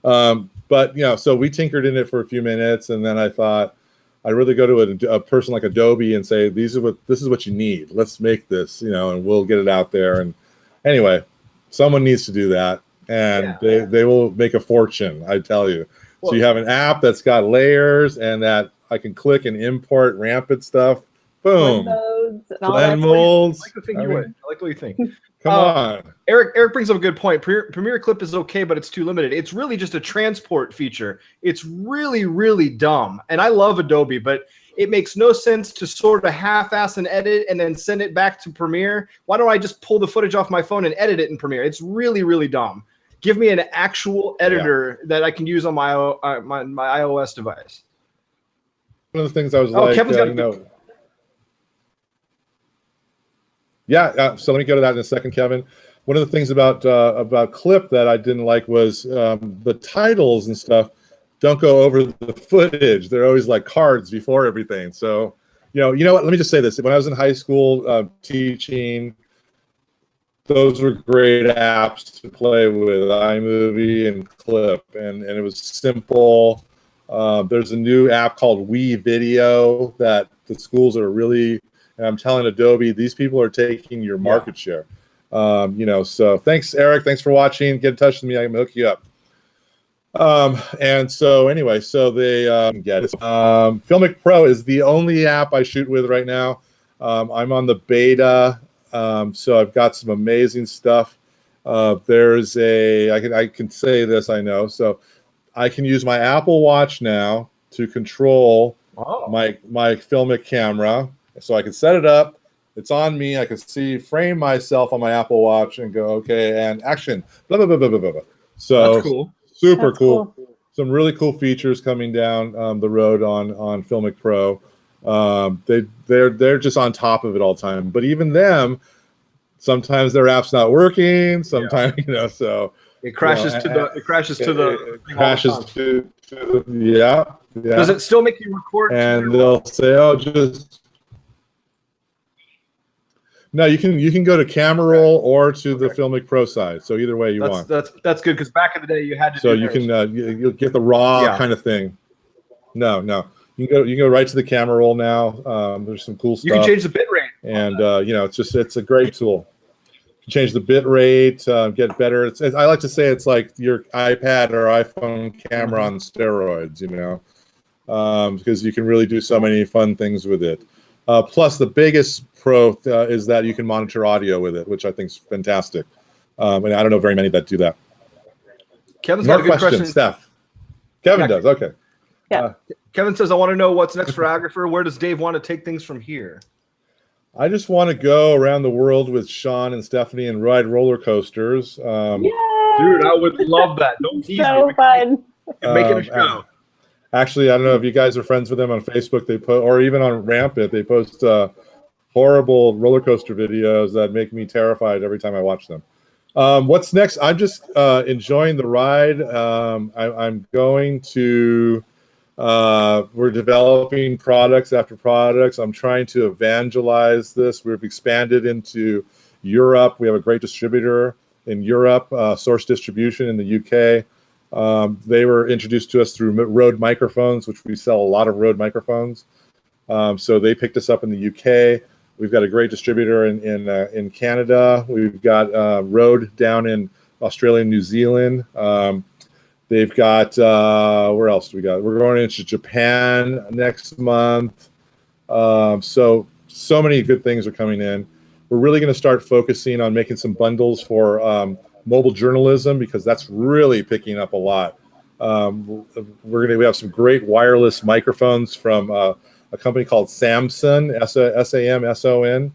[SPEAKER 3] But, so we tinkered in it for a few minutes, and then I thought I'd really go to a person like Adobe and say, this is what you need. Let's make this, and we'll get it out there. And anyway, someone needs to do that, and they will make a fortune, I tell you. Well, so you have an app that's got layers and that I can click and import Rampant stuff. Boom. Blend molds.
[SPEAKER 1] I like the thing I like what you think.
[SPEAKER 3] Come on.
[SPEAKER 1] Eric brings up a good point. Premiere Clip is okay, but it's too limited. It's really just a transport feature. It's really, really dumb. And I love Adobe, but it makes no sense to sort of half-ass an edit and then send it back to Premiere. Why don't I just pull the footage off my phone and edit it in Premiere? It's really, really dumb. Give me an actual editor that I can use on my my iOS device.
[SPEAKER 3] One of the things I was like,
[SPEAKER 1] Kevin's got
[SPEAKER 3] yeah. So let me go to that in a second, Kevin. One of the things about Clip that I didn't like was the titles and stuff don't go over the footage. They're always like cards before everything. So, you know what? Let me just say this. When I was in high school teaching, those were great apps to play with, iMovie and Clip, and it was simple. There's a new app called WeVideo that the schools are really, and I'm telling Adobe, these people are taking your market share. So thanks, Eric. Thanks for watching. Get in touch with me. I can hook you up. And so anyway, so they get it. Filmic Pro is the only app I shoot with right now. I'm on the beta, so I've got some amazing stuff. There's I can say this, I know. So I can use my Apple Watch now to control my Filmic camera. So I can set it up. It's on me. I can frame myself on my Apple Watch and go, okay, and action. Blah blah blah blah blah blah. So
[SPEAKER 1] that's cool.
[SPEAKER 3] Super cool. Some really cool features coming down the road on Filmic Pro. They're just on top of it all the time. But even them, sometimes their app's not working. Sometimes so
[SPEAKER 1] it crashes to the
[SPEAKER 3] yeah.
[SPEAKER 1] Does it still make you record?
[SPEAKER 3] And they'll say, oh, just. No, you can go to Camera Roll or to the Filmic Pro side. So either way you want.
[SPEAKER 1] That's good because back in the day you had to.
[SPEAKER 3] So you can you'll get the raw kind of thing. No, you can go right to the Camera Roll now. There's some cool stuff.
[SPEAKER 1] You can change the bit rate,
[SPEAKER 3] and it's a great tool. You can change the bit rate, get better. I like to say it's like your iPad or iPhone camera on steroids. Because you can really do so many fun things with it. Plus, the biggest pro is that you can monitor audio with it, which I think is fantastic. And I don't know very many that do that.
[SPEAKER 1] Kevin's got a good question.
[SPEAKER 3] Steph. Kevin does. Okay.
[SPEAKER 2] Yeah.
[SPEAKER 1] Kevin says, I want to know what's next for iOgrapher. Where does Dave want to take things from here?
[SPEAKER 3] I just want to go around the world with Sean and Stephanie and ride roller coasters.
[SPEAKER 1] Dude, I would love that. Don't tease
[SPEAKER 2] so
[SPEAKER 1] me.
[SPEAKER 2] Fun.
[SPEAKER 1] Make it a show.
[SPEAKER 3] Actually, I don't know if you guys are friends with them on Facebook. They post, or even on Rampant, they post horrible roller coaster videos that make me terrified every time I watch them. What's next? I'm just enjoying the ride. I'm going to. We're developing products after products. I'm trying to evangelize this. We've expanded into Europe. We have a great distributor in Europe, Source Distribution in the UK. They were introduced to us through Rode microphones, which we sell a lot of Rode microphones. So they picked us up in the UK. We've got a great distributor in Canada. We've got Rode down in Australia and New Zealand. They've got where else do we got? We're going into Japan next month. So many good things are coming in. We're really going to start focusing on making some bundles for mobile journalism because that's really picking up a lot. We have some great wireless microphones from a company called Samson, SAMSON.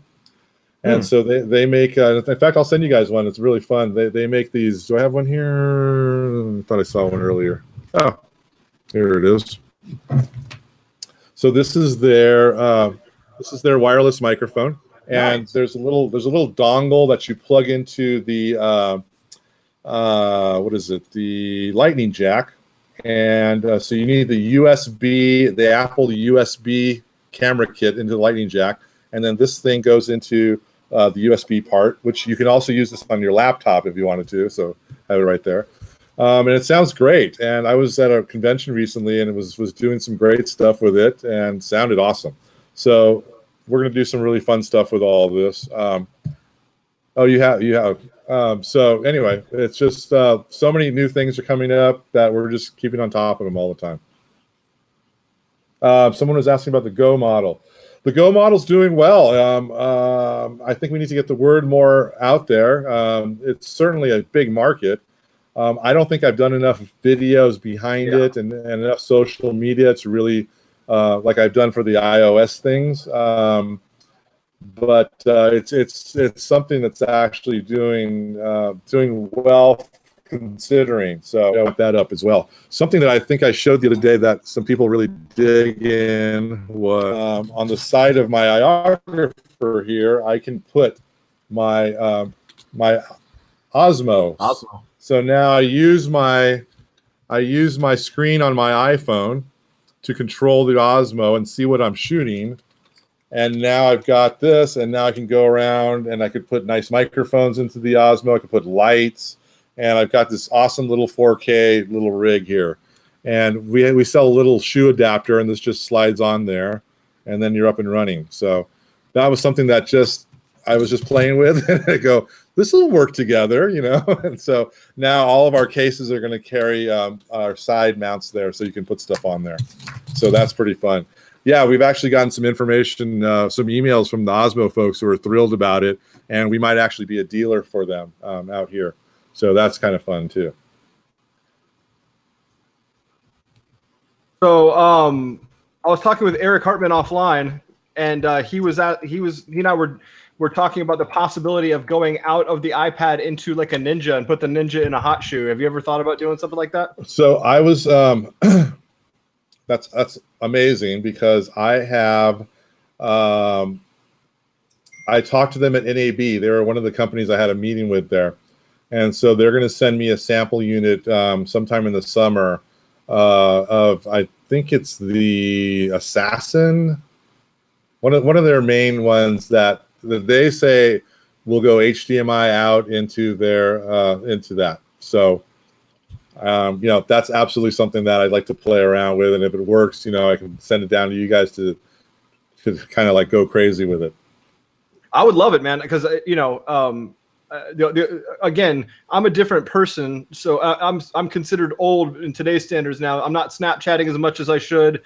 [SPEAKER 3] And so they make, in fact, I'll send you guys one. It's really fun. They make these. Do I have one here? I thought I saw one earlier. Oh, here it is. So this is their wireless microphone, and there's a little dongle that you plug into the the lightning jack, and so you need the Apple USB camera kit into the lightning jack, and then this thing goes into the USB part, which you can also use this on your laptop if you wanted to. So I have it right there, and it sounds great. And I was at a convention recently, and it was doing some great stuff with it, and sounded awesome. So we're gonna do some really fun stuff with all of this. You have. So anyway, it's just so many new things are coming up that we're just keeping on top of them all the time. Someone was asking about the Go model. The Go model's doing well. I think we need to get the word more out there. It's certainly a big market. I don't think I've done enough videos behind it and enough social media to really like I've done for the iOS things. But it's something that's actually doing well considering. So I want that up as well. Something that I think I showed the other day that some people really dig in was on the side of my iOgrapher here. I can put my my Osmo. So now I use my screen on my iPhone to control the Osmo and see what I'm shooting. And now I've got this, and now I can go around and I could put nice microphones into the Osmo. I could put lights, and I've got this awesome little 4K little rig here. And we sell a little shoe adapter, and this just slides on there, and then you're up and running. So that was something that I was just playing with, and I go, this will work together, you know? And so now all of our cases are going to carry our side mounts there, so you can put stuff on there. So that's pretty fun. Yeah, we've actually gotten some information, some emails from the Osmo folks who are thrilled about it, and we might actually be a dealer for them out here. So that's kind of fun too.
[SPEAKER 1] So I was talking with Eric Hartman offline, and he and I were talking about the possibility of going out of the iPad into like a Ninja and put the Ninja in a hot shoe. Have you ever thought about doing something like that?
[SPEAKER 3] So I was that's amazing, because I have I talked to them at NAB. They were one of the companies I had a meeting with there, and so they're going to send me a sample unit sometime in the summer of, I think it's the Assassin, one of their main ones that they say will go HDMI out into their into that. So you know, that's absolutely something that I'd like to play around with, and if it works, you know, I can send it down to you guys to kind of like go crazy with it.
[SPEAKER 1] I would love it, man, because you know, again, I'm a different person, so I'm considered old in today's standards now. I'm not Snapchatting as much as I should,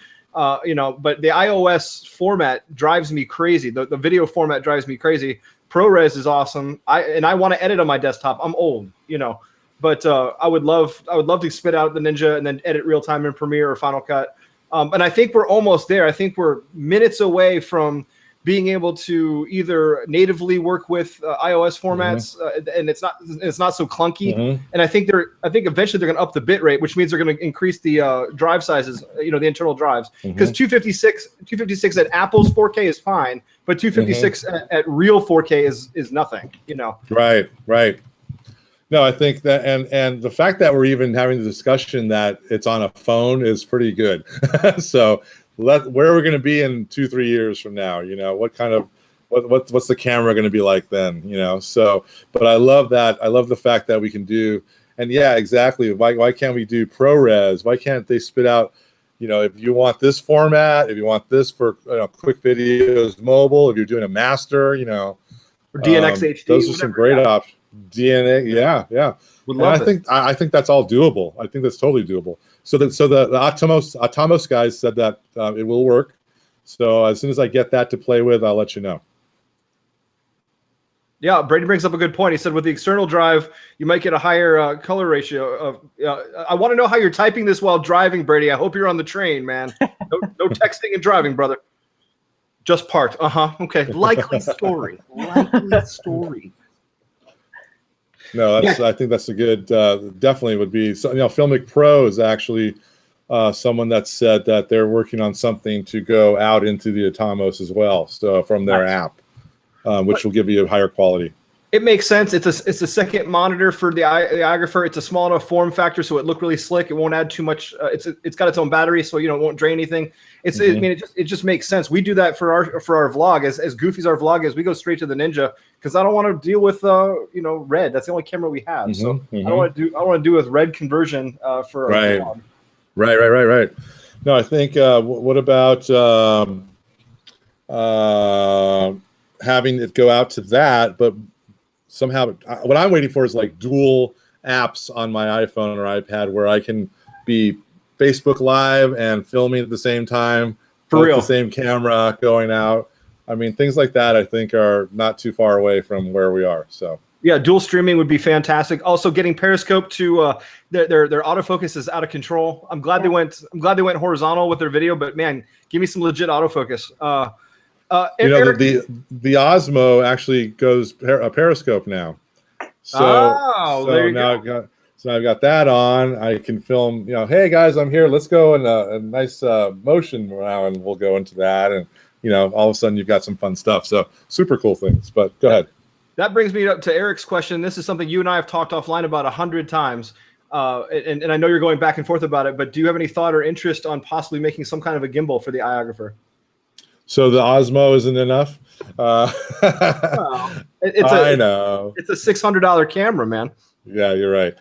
[SPEAKER 1] you know, but the iOS format drives me crazy. The video format drives me crazy. ProRes is awesome. I want to edit on my desktop. I'm old, you know. But I would love to spit out the Ninja and then edit real time in Premiere or Final Cut. And I think we're almost there. I think we're minutes away from being able to either natively work with iOS formats, and it's not so clunky. And I think eventually they're going to up the bit rate, which means they're going to increase the drive sizes, you know, the internal drives. Because 256 at Apple's 4K is fine, but 256 at real 4K is nothing, you know. Right.
[SPEAKER 3] No, I think that, and the fact that we're even having the discussion that it's on a phone is pretty good. So where are we going to be in 2-3 years from now? You know, what kind of what's the camera going to be like then? You know, so but I love that. I love the fact that we can do, and yeah, exactly. Why can't we do ProRes? Why can't they spit out? You know, if you want this format, if you want this for quick videos, mobile, if you're doing a master, you know,
[SPEAKER 1] or DNX HD,
[SPEAKER 3] those are some great options. DNA, yeah. I think that's all doable. I think that's totally doable. So the Atomos guys said that it will work. So as soon as I get that to play with, I'll let you know.
[SPEAKER 1] Yeah, Brady brings up a good point. He said with the external drive, you might get a higher color ratio. I want to know how you're typing this while driving, Brady. I hope you're on the train, man. No texting and driving, brother. Just parked. Okay. Likely story.
[SPEAKER 3] No, I think that's a good. Definitely would be. So, you know, Filmic Pro is actually someone that said that they're working on something to go out into the Atomos as well. So from their app, which will give you a higher quality.
[SPEAKER 1] It makes sense. It's a second monitor for the iOgrapher. It's a small enough form factor, so it look really slick. It won't add too much. It's got its own battery, so you know it won't drain anything. I mean, it just makes sense. We do that for our vlog. As goofy as our vlog is, we go straight to the Ninja because I don't want to deal with red. That's the only camera we have. So I don't want to do with red conversion for our vlog.
[SPEAKER 3] Right. No, I think. What about having it go out to that, but somehow what I'm waiting for is like dual apps on my iPhone or iPad where I can be Facebook Live and filming at the same time,
[SPEAKER 1] for real,
[SPEAKER 3] the same camera going out. I mean, things like that I think are not too far away from where we are. So
[SPEAKER 1] Yeah, dual streaming would be fantastic. Also, getting Periscope to their autofocus is out of control. I'm glad they went horizontal with their video, but man, give me some legit autofocus. Eric,
[SPEAKER 3] the Osmo actually goes Periscope now.
[SPEAKER 1] There you
[SPEAKER 3] now
[SPEAKER 1] go.
[SPEAKER 3] I've got that on. I can film. Hey guys, I'm here. Let's go in a nice motion now, and we'll go into that. And all of a sudden you've got some fun stuff. So super cool things. But go ahead.
[SPEAKER 1] That brings me up to Eric's question. This is something you and I have talked offline about 100 times. And I know you're going back and forth about it, but do you have any thought or interest on possibly making some kind of a gimbal for the iOgrapher?
[SPEAKER 3] So the Osmo isn't enough?
[SPEAKER 1] Well, I know. It's a $600 camera, man.
[SPEAKER 3] Yeah, you're right.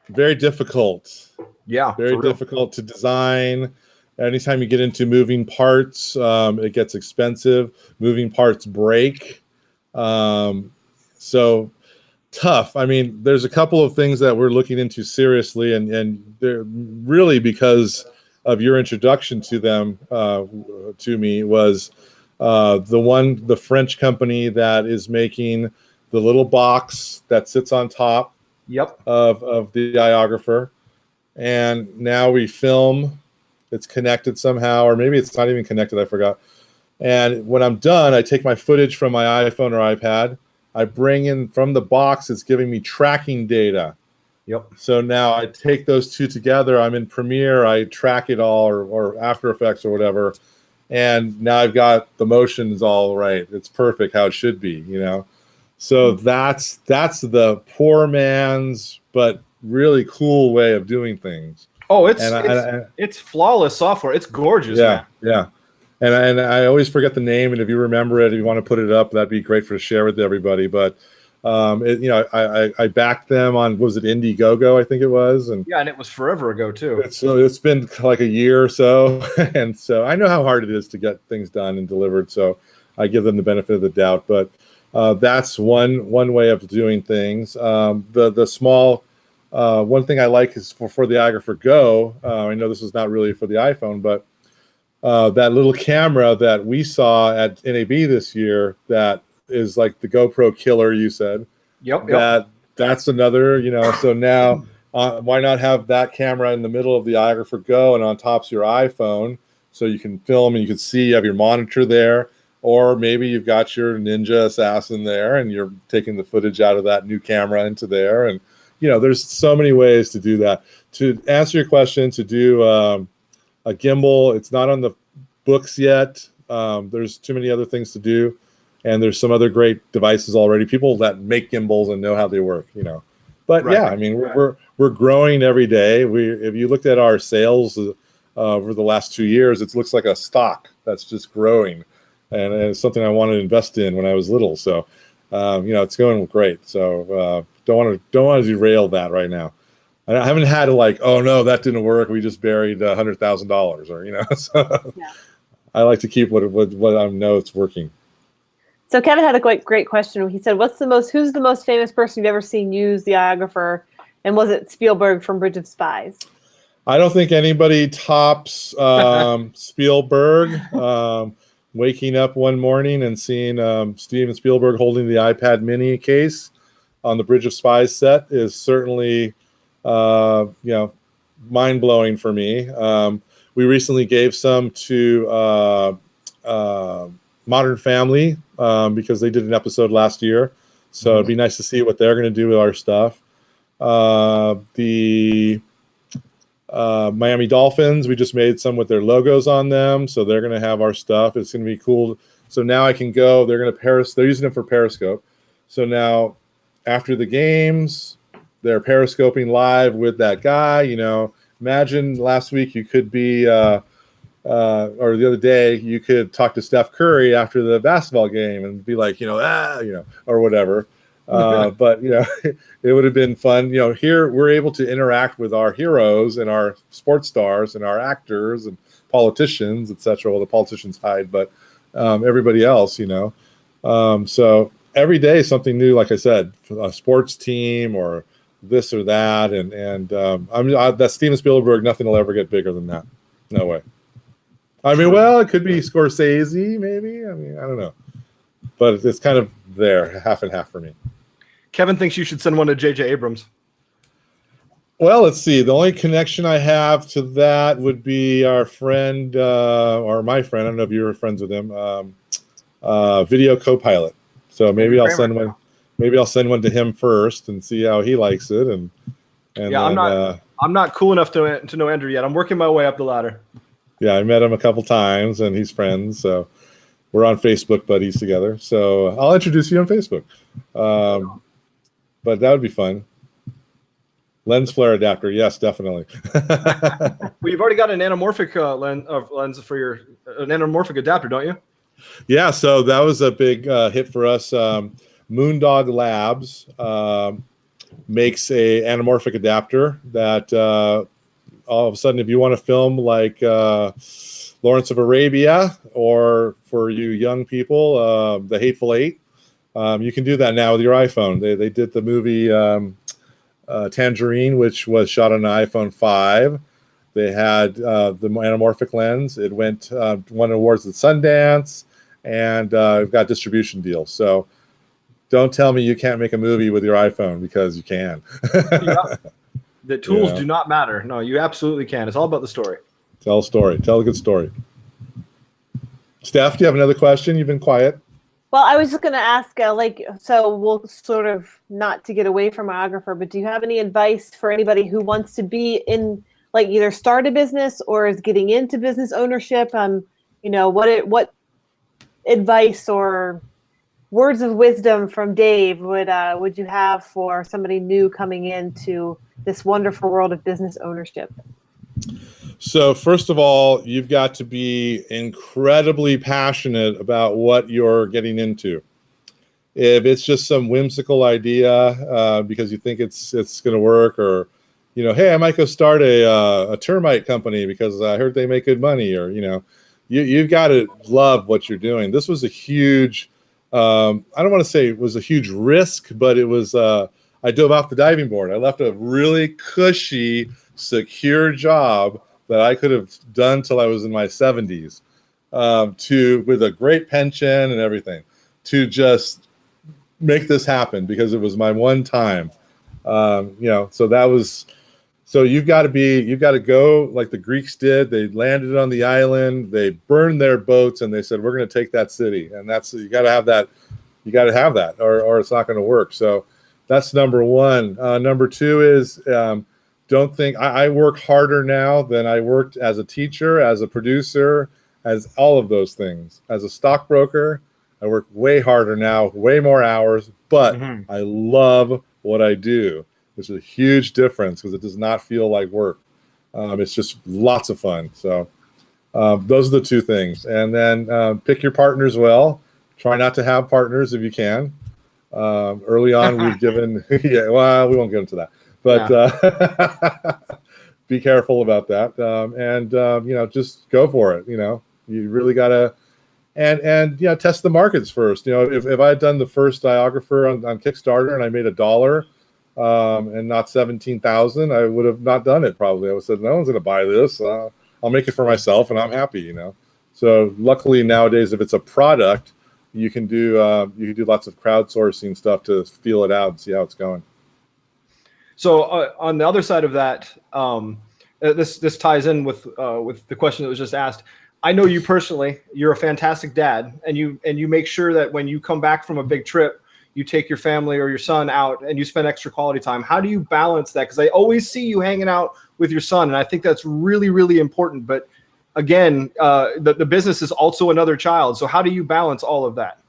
[SPEAKER 3] Very difficult.
[SPEAKER 1] Yeah.
[SPEAKER 3] Very difficult to design. Anytime you get into moving parts, it gets expensive. Moving parts break. So tough. I mean, there's a couple of things that we're looking into seriously, and they're really because of your introduction to them to me was the French company that is making the little box that sits on top of the iOgrapher. And now we film. It's connected somehow, or maybe it's not even connected. I forgot. And when I'm done, I take my footage from my iPhone or iPad. I bring in from the box. It's giving me tracking data.
[SPEAKER 1] Yep.
[SPEAKER 3] So now I take those two together. I'm in Premiere. I track it all, or After Effects or whatever. And now I've got the motions all right. It's perfect how it should be, So that's the poor man's, but really cool way of doing things.
[SPEAKER 1] Oh, it's flawless software. It's gorgeous.
[SPEAKER 3] Yeah,
[SPEAKER 1] man.
[SPEAKER 3] yeah. And I always forget the name. And if you remember it, if you want to put it up, that'd be great to share with everybody. But I backed them on, was it Indiegogo? I think it was. And
[SPEAKER 1] yeah, and it was forever ago too.
[SPEAKER 3] It's been like a year or so, and so I know how hard it is to get things done and delivered. So I give them the benefit of the doubt. But that's one way of doing things. The small. One thing I like is for the iOgrapher Go. I know this is not really for the iPhone, but that little camera that we saw at NAB this year, that is like the GoPro killer. You said, that's another. So now, why not have that camera in the middle of the iOgrapher Go and on top's your iPhone, so you can film and you can see. You have your monitor there, or maybe you've got your Ninja Assassin there, and you're taking the footage out of that new camera into there, and there's so many ways to do that. To answer your question, to do a gimbal, it's not on the books yet. There's too many other things to do, and there's some other great devices already. People that make gimbals and know how they work, But right. Yeah, I mean, we're growing every day. If you looked at our sales over the last 2 years, it looks like a stock that's just growing, and it's something I wanted to invest in when I was little. So, it's going great. So. Don't want to derail that right now. I haven't had to oh no, that didn't work. We just buried $100,000, or So yeah. I like to keep what I know it's working.
[SPEAKER 2] So Kevin had a great question. He said, "Who's the most famous person you've ever seen use the iOgrapher, and was it Spielberg from Bridge of Spies?"
[SPEAKER 3] I don't think anybody tops Spielberg. Waking up one morning and seeing Steven Spielberg holding the iPad Mini case on the Bridge of Spies set is certainly, mind-blowing for me. We recently gave some to Modern Family because they did an episode last year. So it'd be nice to see what they're going to do with our stuff. The Miami Dolphins, we just made some with their logos on them. So they're going to have our stuff. It's going to be cool. So now I can go. They're using it for Periscope. So now, after the games, they're periscoping live with that guy. Imagine last week you could be, or the other day you could talk to Steph Curry after the basketball game and be like, or whatever. But it would have been fun. Here we're able to interact with our heroes and our sports stars and our actors and politicians, etc. Well, the politicians hide, but everybody else, So. Every day something new, like I said, a sports team or this or that, and that Steven Spielberg, nothing will ever get bigger than that. No way. I mean, well, it could be Scorsese, maybe. I mean, I don't know, but it's kind of there, half and half for me.
[SPEAKER 1] Kevin thinks you should send one to J.J. Abrams.
[SPEAKER 3] Well, let's see. The only connection I have to that would be our friend, or my friend. I don't know if you were friends with him. Video Copilot. So maybe I'll send one. Maybe I'll send one to him first and see how he likes it. And
[SPEAKER 1] yeah,
[SPEAKER 3] then,
[SPEAKER 1] I'm not cool enough to know Andrew yet. I'm working my way up the ladder.
[SPEAKER 3] Yeah, I met him a couple times, and he's friends. So we're on Facebook buddies together. So I'll introduce you on Facebook. But that would be fun. Lens flare adapter, yes, definitely.
[SPEAKER 1] Well, you've already got an anamorphic lens for your an anamorphic adapter, don't you?
[SPEAKER 3] Yeah, so that was a big hit for us. Moondog Labs makes a anamorphic adapter that all of a sudden, if you want to film like Lawrence of Arabia, or for you young people, The Hateful Eight, you can do that now with your iPhone. They did the movie Tangerine, which was shot on an iPhone 5. They had the anamorphic lens. It won awards at Sundance, and got distribution deals. So don't tell me you can't make a movie with your iPhone, because you can.
[SPEAKER 1] Yeah. The tools do not matter. No, you absolutely can. It's all about the story.
[SPEAKER 3] Tell a story. Tell a good story. Steph, do you have another question? You've been quiet.
[SPEAKER 2] Well, I was just going to ask, so we'll sort of, not to get away from iOgrapher, but do you have any advice for anybody who wants to be in, like, either start a business or is getting into business ownership? What advice or words of wisdom from Dave would you have for somebody new coming into this wonderful world of business ownership?
[SPEAKER 3] So first of all, you've got to be incredibly passionate about what you're getting into. If it's just some whimsical idea because you think it's going to work, or hey, I might go start a termite company because I heard they make good money, or you've got to love what you're doing. This was a huge, I don't want to say it was a huge risk, but it was. I dove off the diving board. I left a really cushy, secure job that I could have done till I was in my 70s, with a great pension and everything, to just make this happen, because it was my one time. So that was. So you've got to go like the Greeks did. They landed on the island, they burned their boats, and they said, we're going to take that city. And you got to have that. You got to have that, or it's not going to work. So that's number one. Number two is, don't think I work harder now than I worked as a teacher, as a producer, as all of those things. As a stockbroker, I work way harder now, way more hours, but I love what I do, which is a huge difference, because it does not feel like work. It's just lots of fun. So those are the two things. And then pick your partners well. Try not to have partners if you can. Early on, we've given, we won't get into that. But be careful about that, and just go for it. You really gotta, and test the markets first. If I had done the first iOgrapher on Kickstarter and I made $1 and not 17,000, I would have not done it. Probably I would have said, no one's gonna buy this. I'll make it for myself, and I'm happy. So luckily nowadays, if it's a product, you can do lots of crowdsourcing stuff to feel it out and see how it's going.
[SPEAKER 1] So on the other side of that, this ties in with the question that was just asked. I know you personally. You're a fantastic dad, and you make sure that when you come back from a big trip, you take your family or your son out and you spend extra quality time. How do you balance that? Because I always see you hanging out with your son, and I think that's really, really important. But again, the business is also another child. So how do you balance all of that?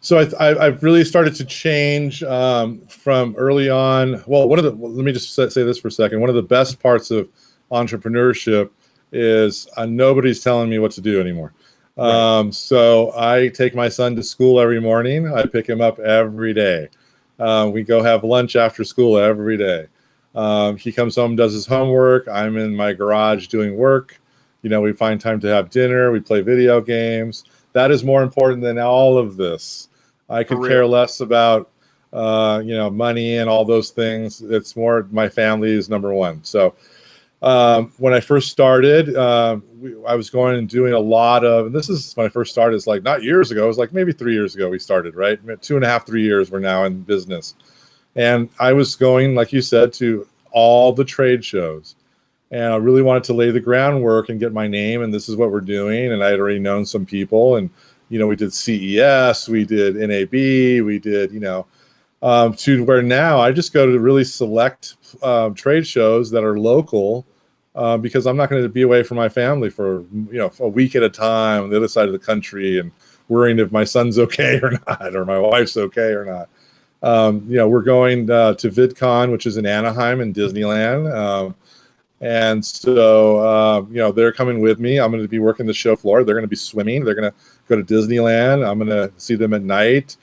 [SPEAKER 3] So I've really started to change from early on. Well, let me just say this for a second. One of the best parts of entrepreneurship is nobody's telling me what to do anymore. Right. So I take my son to school every morning. I pick him up every day. We go have lunch after school every day. He comes home, does his homework. I'm in my garage doing work. We find time to have dinner. We play video games. That is more important than all of this. I could care less about, money and all those things. It's more my family is number one. So When I first started, I was going and doing a lot of, and this is when I first started, it's like not years ago, it was like maybe 3 years ago we started, right? 2.5, 3 years we're now in business. And I was going, like you said, to all the trade shows. And I really wanted to lay the groundwork and get my name, and this is what we're doing. And I had already known some people, and, we did CES, we did NAB, we did, to where now I just go to really select trade shows that are local, because I'm not going to be away from my family for a week at a time on the other side of the country and worrying if my son's okay or not, or my wife's okay or not. We're going to VidCon, which is in Anaheim in Disneyland. And so, they're coming with me. I'm going to be working the show floor. They're going to be swimming. They're going to go to Disneyland. I'm going to see them at night.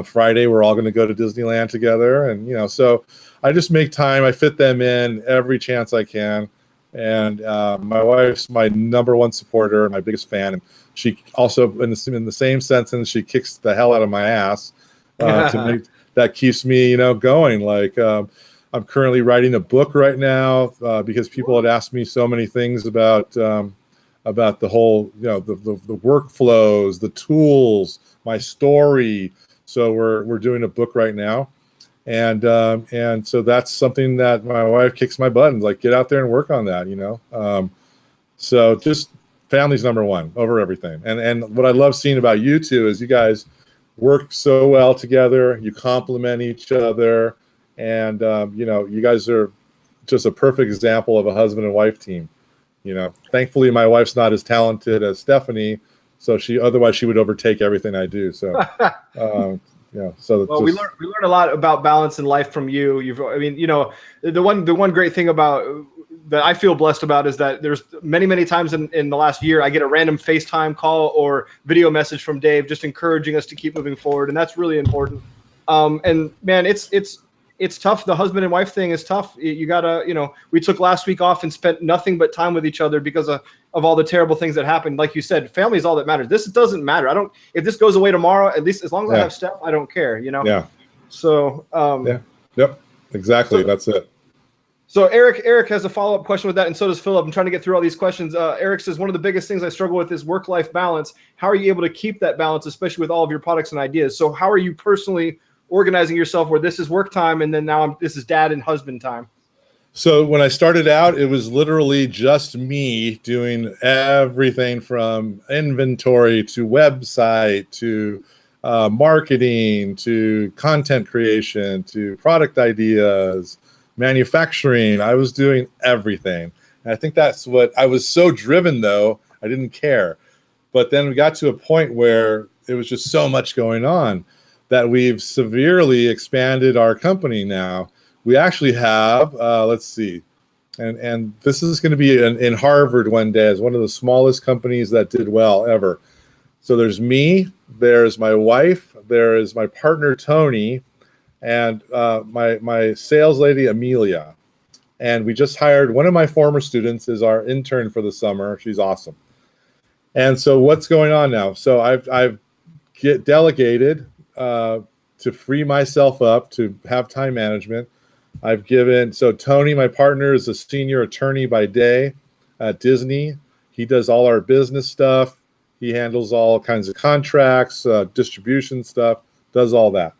[SPEAKER 3] Friday, we're all going to go to Disneyland together. And, so I just make time. I fit them in every chance I can. And my wife's my number one supporter, my biggest fan. And she also, in the same sentence, she kicks the hell out of my ass to make that keeps me, going. Like, I'm currently writing a book right now because people had asked me so many things about the whole, the workflows, the tools, my story. So we're doing a book right now, and so that's something that my wife kicks my butt and like, get out there and work on that, So just family's number one over everything. And what I love seeing about you two is you guys work so well together. You complement each other. And, you guys are just a perfect example of a husband and wife team. Thankfully, my wife's not as talented as Stephanie, so otherwise she would overtake everything I do. So, so
[SPEAKER 1] well, we learn a lot about balance in life from you. The one great thing about that I feel blessed about is that there's many times in the last year I get a random FaceTime call or video message from Dave just encouraging us to keep moving forward, and that's really important. And man, it's tough. The husband and wife thing is tough. You gotta, we took last week off and spent nothing but time with each other because of all the terrible things that happened. Like you said, family is all that matters. This doesn't matter. if this goes away tomorrow, at least as long as I have Steph, I don't care,
[SPEAKER 3] Yeah.
[SPEAKER 1] So,
[SPEAKER 3] Yep. Exactly. That's it.
[SPEAKER 1] So Eric has a follow-up question with that, and so does Philip. I'm trying to get through all these questions. Eric says, one of the biggest things I struggle with is work-life balance. How are you able to keep that balance, especially with all of your products and ideas? So how are you personally organizing yourself where this is work time and then now this is dad and husband time?
[SPEAKER 3] So when I started out, it was literally just me doing everything from inventory to website to marketing to content creation to product ideas, manufacturing. I was doing everything. And I think that's what I was so driven, though, I didn't care. But then we got to a point where it was just so much going on that we've severely expanded our company now. We actually have, let's see, and this is going to be in Harvard one day as one of the smallest companies that did well ever. So there's me, there's my wife, there is my partner, Tony, and my sales lady, Amelia. And we just hired one of my former students as our intern for the summer. She's awesome. And so what's going on now? So I've delegated to free myself up to have time management. So Tony, my partner, is a senior attorney by day at Disney. He does all our business stuff. He handles all kinds of contracts, distribution stuff, does all that.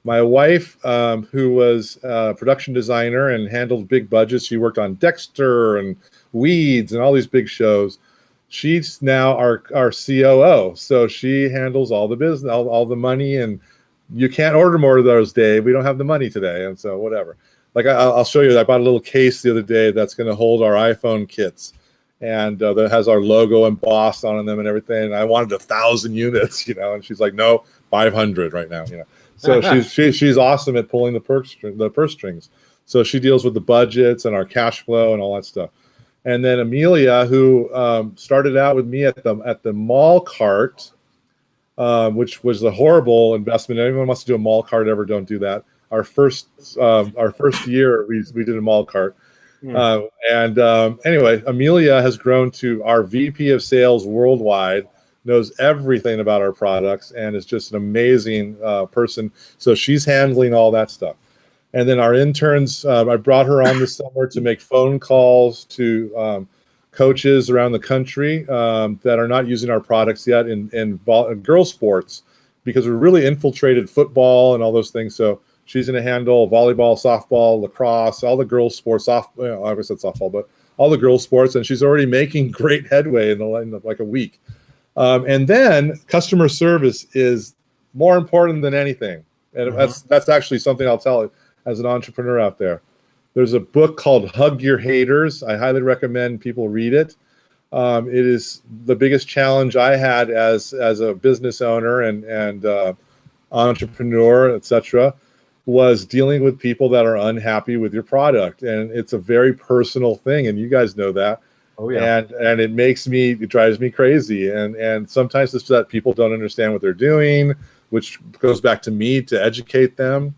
[SPEAKER 3] My wife, who was a production designer and handled big budgets, she worked on Dexter and Weeds and all these big shows. She's now our COO. So she handles all the business, all the money, and you can't order more of those, Dave. We don't have the money today. And so whatever. Like I'll show you, I bought a little case the other day that's going to hold our iPhone kits. And that has our logo embossed on them and everything. And I wanted 1,000 units, and she's like, no, 500 right now, So she's awesome at pulling the purse strings. So she deals with the budgets and our cash flow and all that stuff. And then Amelia, who started out with me at the mall cart, which was a horrible investment. Anyone wants to do a mall cart ever, don't do that. Our first year, we did a mall cart. Anyway, Amelia has grown to our VP of sales worldwide, knows everything about our products, and is just an amazing person. So she's handling all that stuff. And then our interns, I brought her on this summer to make phone calls to coaches around the country that are not using our products yet in girls sports, because we really infiltrated football and all those things. So she's going to handle volleyball, softball, lacrosse, all the girls sports. I said softball, but all the girls sports, and she's already making great headway in like a week. And then customer service is more important than anything, and that's actually something I'll tell you as an entrepreneur out there. There's a book called Hug Your Haters. I highly recommend people read it. It is the biggest challenge I had as a business owner and entrepreneur, etc., was dealing with people that are unhappy with your product. And it's a very personal thing, and you guys know that.
[SPEAKER 1] Oh yeah.
[SPEAKER 3] And it drives me crazy. And sometimes it's that people don't understand what they're doing, which goes back to me to educate them.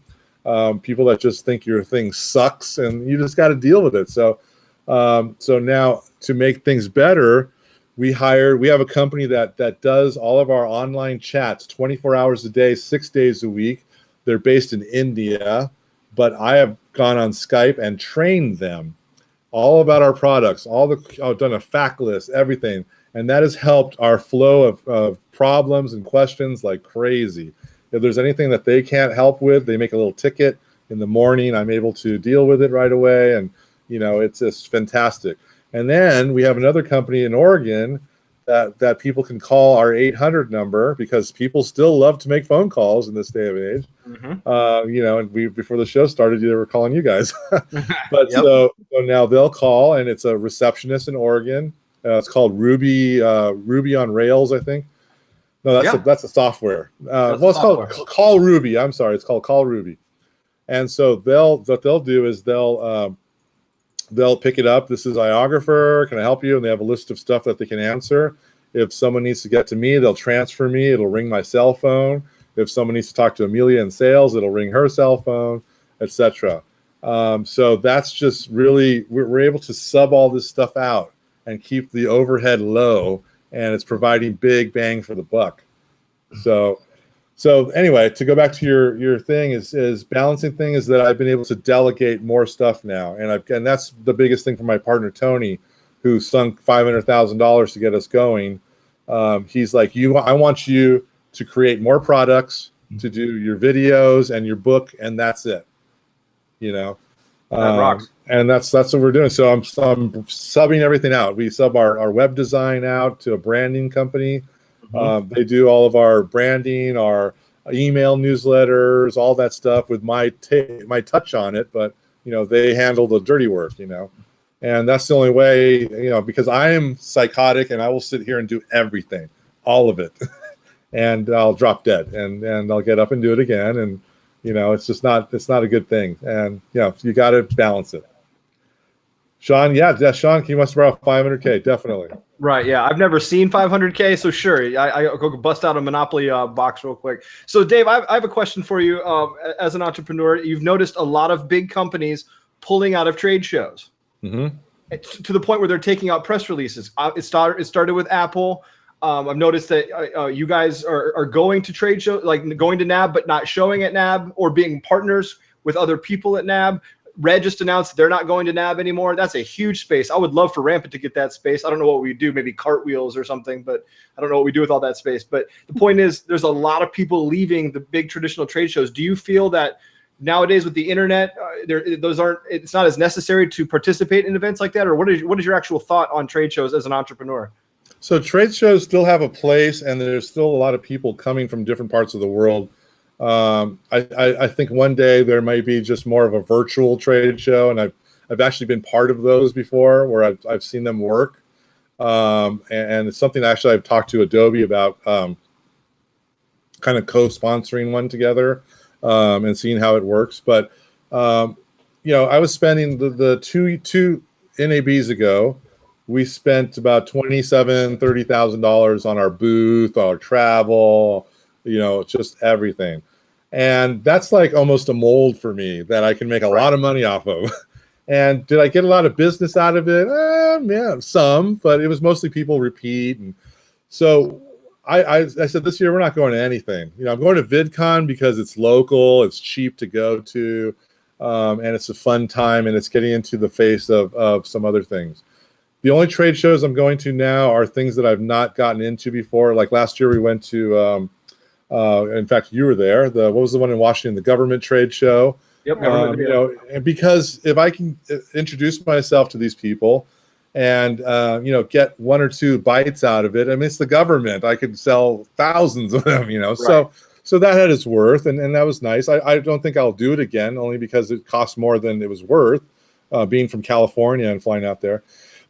[SPEAKER 3] People that just think your thing sucks, and you just got to deal with it. So now to make things better, we have a company that does all of our online chats 24 hours a day, 6 days a week. They're based in India, but I have gone on Skype and trained them all about our products, I've done a fact list, everything. And that has helped our flow of problems and questions like crazy. If there's anything that they can't help with, they make a little ticket in the morning. I'm able to deal with it right away. And, it's just fantastic. And then we have another company in Oregon that people can call our 800 number, because people still love to make phone calls in this day of age. And before the show started, they were calling you guys. But
[SPEAKER 1] Yep.
[SPEAKER 3] so now they'll call, and it's a receptionist in Oregon. It's called Ruby on Rails, I think. No, that's a software. It's called Call Ruby. I'm sorry, it's called Call Ruby. And so what they'll do is they'll pick it up. This is iOgrapher. Can I help you? And they have a list of stuff that they can answer. If someone needs to get to me, they'll transfer me. It'll ring my cell phone. If someone needs to talk to Amelia in sales, it'll ring her cell phone, etc. So that's just really, we're able to sub all this stuff out and keep the overhead low, and it's providing big bang for the buck. So anyway, to go back to your thing is balancing thing is that I've been able to delegate more stuff now, and that's the biggest thing for my partner Tony, who sunk $500,000 to get us going. He's like, I want you to create more products, to do your videos and your book, and that's it. That
[SPEAKER 1] rocks.
[SPEAKER 3] And that's what we're doing. So I'm subbing everything out. We sub our web design out to a branding company. They do all of our branding, our email newsletters, all that stuff with my touch on it. But they handle the dirty work. And that's the only way. Because I am psychotic, and I will sit here and do everything, all of it, and I'll drop dead, and I'll get up and do it again, and it's just not a good thing. And you got to balance it. Sean, Sean, he wants to borrow $500K, definitely.
[SPEAKER 1] Right, yeah. I've never seen 500K, so sure. I go bust out a Monopoly box real quick. So, Dave, I have a question for you. As an entrepreneur, you've noticed a lot of big companies pulling out of trade shows to the point where they're taking out press releases. It started with Apple. I've noticed that you guys are going to trade shows, like going to NAB, but not showing at NAB, or being partners with other people at NAB. Red just announced they're not going to NAB anymore. That's a huge space. I would love for Rampant to get that space. I don't know what we do, maybe cartwheels or something, but I don't know what we do with all that space. But the point is, there's a lot of people leaving the big traditional trade shows. Do you feel that nowadays with the internet, it's not as necessary to participate in events like that? Or what is your actual thought on trade shows as an entrepreneur?
[SPEAKER 3] So trade shows still have a place, and there's still a lot of people coming from different parts of the world. I think one day there might be just more of a virtual trade show, and I've actually been part of those before, where I've seen them work, and it's something actually I've talked to Adobe about, kind of co-sponsoring one together, and seeing how it works. But I was spending the two NABs ago. We spent about $27,000-$30,000 on our booth, our travel, just everything. And that's like almost a mold for me that I can make a lot of money off of. And did I get a lot of business out of it? Yeah, some, but it was mostly people repeat. And so I said, this year we're not going to anything. I'm going to VidCon because it's local, it's cheap to go to. and it's a fun time, and it's getting into the face of some other things. The only trade shows I'm going to now are things that I've not gotten into before. Like last year, we went to, in fact, you were there. What was the one in Washington? The government trade show.
[SPEAKER 1] Yep. Government
[SPEAKER 3] You know, and because if I can introduce myself to these people and, you know, get one or two bites out of it, I mean, it's the government. I could sell thousands of them, you know.
[SPEAKER 1] Right.
[SPEAKER 3] So that had its worth, and that was nice. I don't think I'll do it again, only because it cost more than it was worth, being from California and flying out there.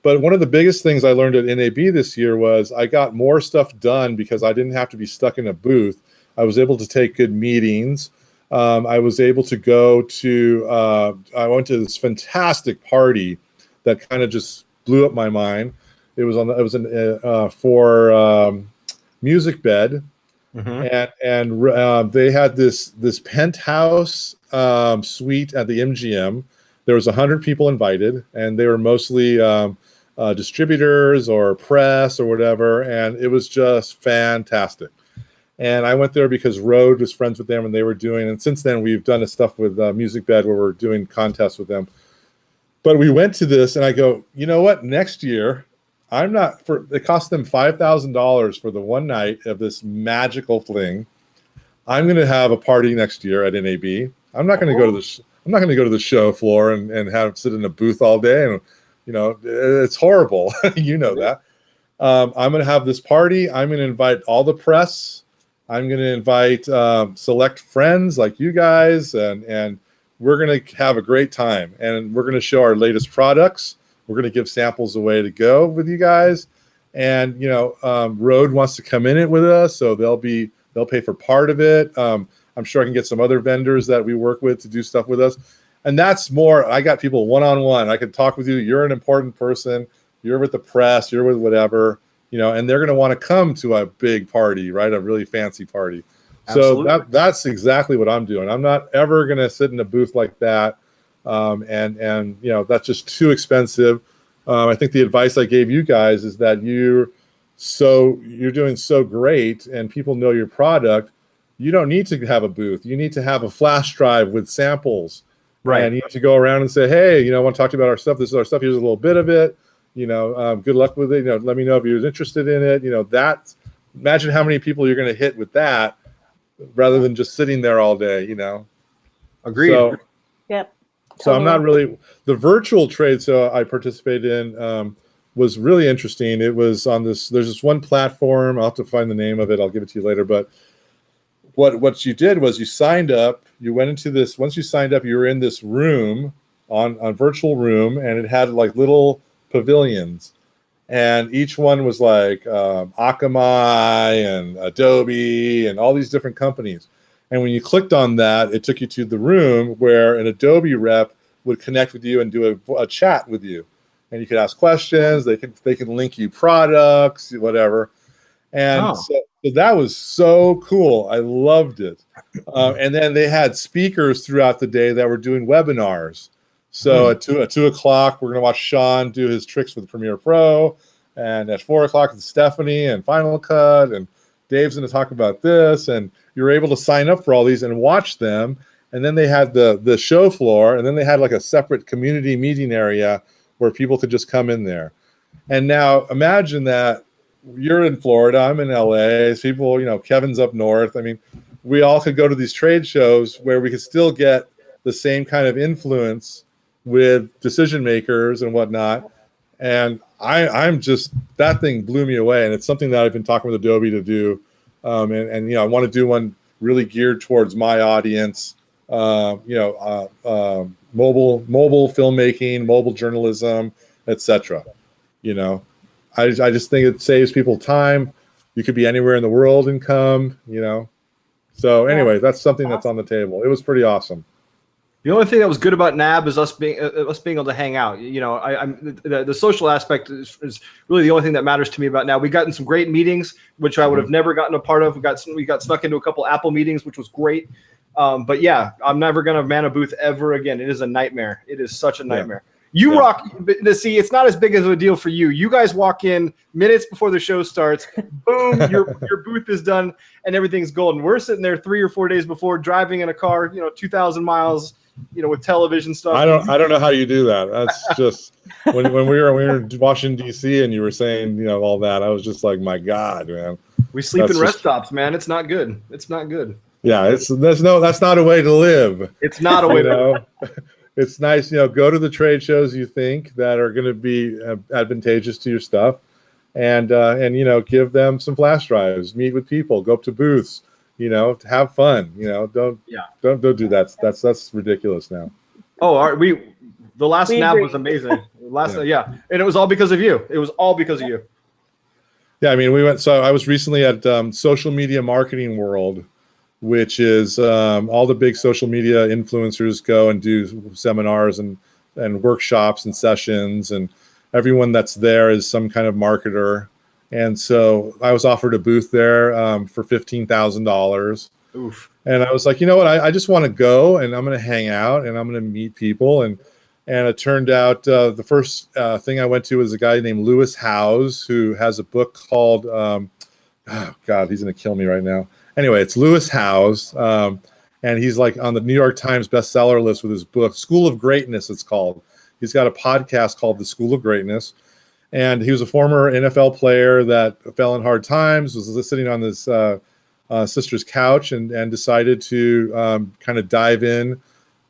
[SPEAKER 3] But one of the biggest things I learned at NAB this year was I got more stuff done because I didn't have to be stuck in a booth. I was able to take good meetings. I was able to go to, I went to this fantastic party that kind of just blew up my mind. It was for Music Bed. And they had this penthouse suite at the MGM. There was 100 people invited, and they were mostly distributors or press or whatever, and it was just fantastic. And I went there because Rode was friends with them, and they were doing, and since then we've done stuff with Music Bed where we're doing contests with them. But we went to this, and I go, you know what? Next year, it cost them $5,000 for the one night of this magical thing. I'm going to have a party next year at NAB. I'm not going to go to the show floor and sit in a booth all day. And, you know, it's horrible. You know that. I'm going to have this party. I'm going to invite all the press. I'm going to invite select friends like you guys, and we're going to have a great time. And we're going to show our latest products. We're going to give samples away to go with you guys. And, you know, Rode wants to come in it with us, so they'll pay for part of it. I'm sure I can get some other vendors that we work with to do stuff with us. And that's more, I got people one-on-one. I can talk with you. You're an important person. You're with the press. You're with whatever, you know, and they're going to want to come to a big party, right? A really fancy party. Absolutely. So that's exactly what I'm doing. I'm not ever going to sit in a booth like that. And you know, that's just too expensive. I think the advice I gave you guys is that you're doing so great and people know your product. You don't need to have a booth. You need to have a flash drive with samples. Right. And you have to go around and say, hey, you know, I want to talk to you about our stuff. This is our stuff. Here's a little bit of it. You know, good luck with it. You know, let me know if you're interested in it. You know, imagine how many people you're going to hit with that rather than just sitting there all day, you know.
[SPEAKER 1] Agreed.
[SPEAKER 2] Yep. Totally.
[SPEAKER 3] So I'm not really, the virtual trade show I participated in was really interesting. It was on there's this one platform. I'll have to find the name of it. I'll give it to you later. But what you did was you signed up, you went into this, once you signed up, you were in this room on virtual room, and it had like little pavilions. And each one was like Akamai and Adobe and all these different companies. And when you clicked on that, it took you to the room where an Adobe rep would connect with you and do a chat with you. And you could ask questions. They can link you products, whatever. And so that was so cool. I loved it. And then they had speakers throughout the day that were doing webinars. So at 2 o'clock, we're going to watch Sean do his tricks with Premiere Pro. And at 4 o'clock, it's Stephanie and Final Cut. And Dave's going to talk about this. And you were able to sign up for all these and watch them. And then they had the show floor. And then they had like a separate community meeting area where people could just come in there. And now imagine that you're in Florida, I'm in LA, people, you know, Kevin's up north. I mean, we all could go to these trade shows where we could still get the same kind of influence with decision makers and whatnot. And I'm just, that thing blew me away. And it's something that I've been talking with Adobe to do. And you know, I want to do one really geared towards my audience, mobile filmmaking, mobile journalism, etc. You know, I just think it saves people time. You could be anywhere in the world and come, you know. So anyway, that's something that's on the table. It was pretty awesome.
[SPEAKER 1] The only thing that was good about NAB is us being able to hang out. You know, the social aspect is really the only thing that matters to me about NAB. We got in some great meetings, which I would have never gotten a part of. We got snuck into a couple Apple meetings, which was great. But yeah, I'm never gonna man a booth ever again. It is a nightmare. It is such a nightmare. You rock. See, it's not as big of a deal for you. You guys walk in minutes before the show starts. Boom, your booth is done, and everything's golden. We're sitting there 3 or 4 days before, driving in a car, 2,000 miles. with television stuff.
[SPEAKER 3] I don't know how you do that. That's just when we were in Washington D.C. and you were saying all that. I was just like, my God, man.
[SPEAKER 1] We sleep in rest stops, man. It's not good. It's not good.
[SPEAKER 3] Yeah, that's not a way to live.
[SPEAKER 1] It's not a way to live.
[SPEAKER 3] It's nice, go to the trade shows you think that are going to be advantageous to your stuff, and give them some flash drives, meet with people, go up to booths, have fun. Don't do that. That's ridiculous now.
[SPEAKER 1] Oh, the last snap was amazing. And it was all because of you. It was all because of you.
[SPEAKER 3] Yeah, I mean, so I was recently at Social Media Marketing World, which is all the big social media influencers go and do seminars and workshops and sessions, and everyone that's there is some kind of marketer. And so I was offered a booth there for $15,000.
[SPEAKER 1] Oof.
[SPEAKER 3] And I was like, you know what? I just want to go, and I'm going to hang out, and I'm going to meet people. And it turned out the first thing I went to was a guy named Lewis Howes, who has a book called, oh God, he's going to kill me right now. Anyway, it's Lewis Howes, and he's like on the New York Times bestseller list with his book, School of Greatness, it's called. He's got a podcast called The School of Greatness. And he was a former NFL player that fell in hard times, was sitting on his sister's couch and decided to kind of dive in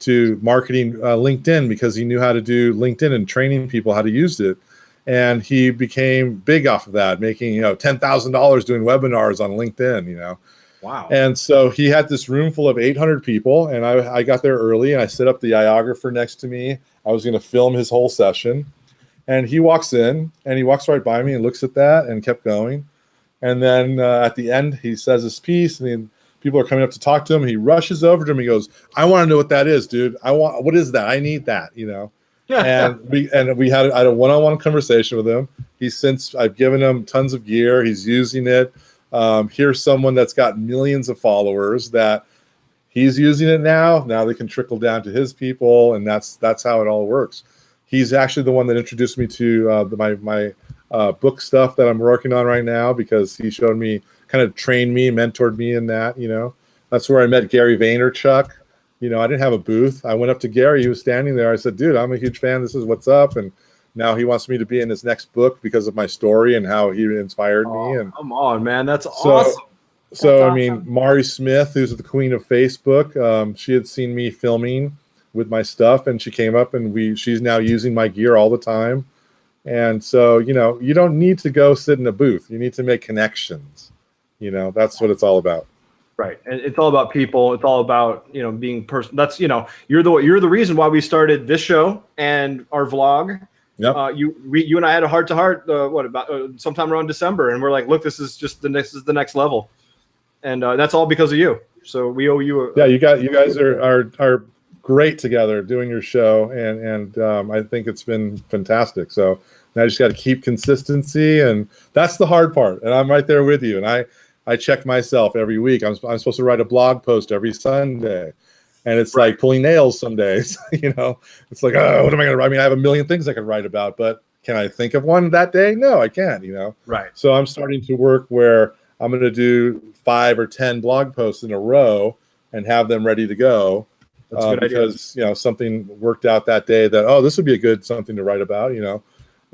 [SPEAKER 3] to marketing LinkedIn, because he knew how to do LinkedIn and training people how to use it. And he became big off of that, making $10,000 doing webinars on LinkedIn.
[SPEAKER 1] Wow.
[SPEAKER 3] And so he had this room full of 800 people, and I got there early, and I set up the iOgrapher next to me. I was going to film his whole session. And he walks in, and he walks right by me and looks at that and kept going. And then at the end, he says his piece, and people are coming up to talk to him. He rushes over to him. He goes, "I want to know what that is, dude. What is that? I need that, And we had a one-on-one conversation with him. I've given him tons of gear. He's using it. Here's someone that's got millions of followers that he's using it now. Now they can trickle down to his people, and that's how it all works. He's actually the one that introduced me to my book stuff that I'm working on right now, because he showed me, kind of trained me, mentored me in that. That's where I met Gary Vaynerchuk. I didn't have a booth. I went up to Gary. He was standing there. I said, "Dude, I'm a huge fan. This is what's up." And now he wants me to be in his next book because of my story and how he inspired me. And
[SPEAKER 1] come on, man, that's awesome.
[SPEAKER 3] So I mean, Mari Smith, who's the queen of Facebook, she had seen me filming with my stuff, and she came up, and she's now using my gear all the time. And so, you don't need to go sit in a booth. You need to make connections. That's what it's all about.
[SPEAKER 1] Right. And it's all about people. It's all about, being person. That's, you're the reason why we started this show and our vlog.
[SPEAKER 3] Yep.
[SPEAKER 1] You and I had a heart-to-heart, sometime around December, and we're like, look, this is the next level. And that's all because of you. So we owe you
[SPEAKER 3] you guys are great together doing your show, and I think it's been fantastic. So now I just got to keep consistency, and that's the hard part. And I'm right there with you. And I check myself every week. I'm supposed to write a blog post every Sunday, and it's like pulling nails some days. It's like, oh, what am I going to write? I mean, I have a million things I could write about, but can I think of one that day? No, I can't.
[SPEAKER 1] Right.
[SPEAKER 3] So I'm starting to work where I'm going to do 5 or 10 blog posts in a row and have them ready to go.
[SPEAKER 1] That's a good
[SPEAKER 3] because something worked out that day that, this would be a good something to write about,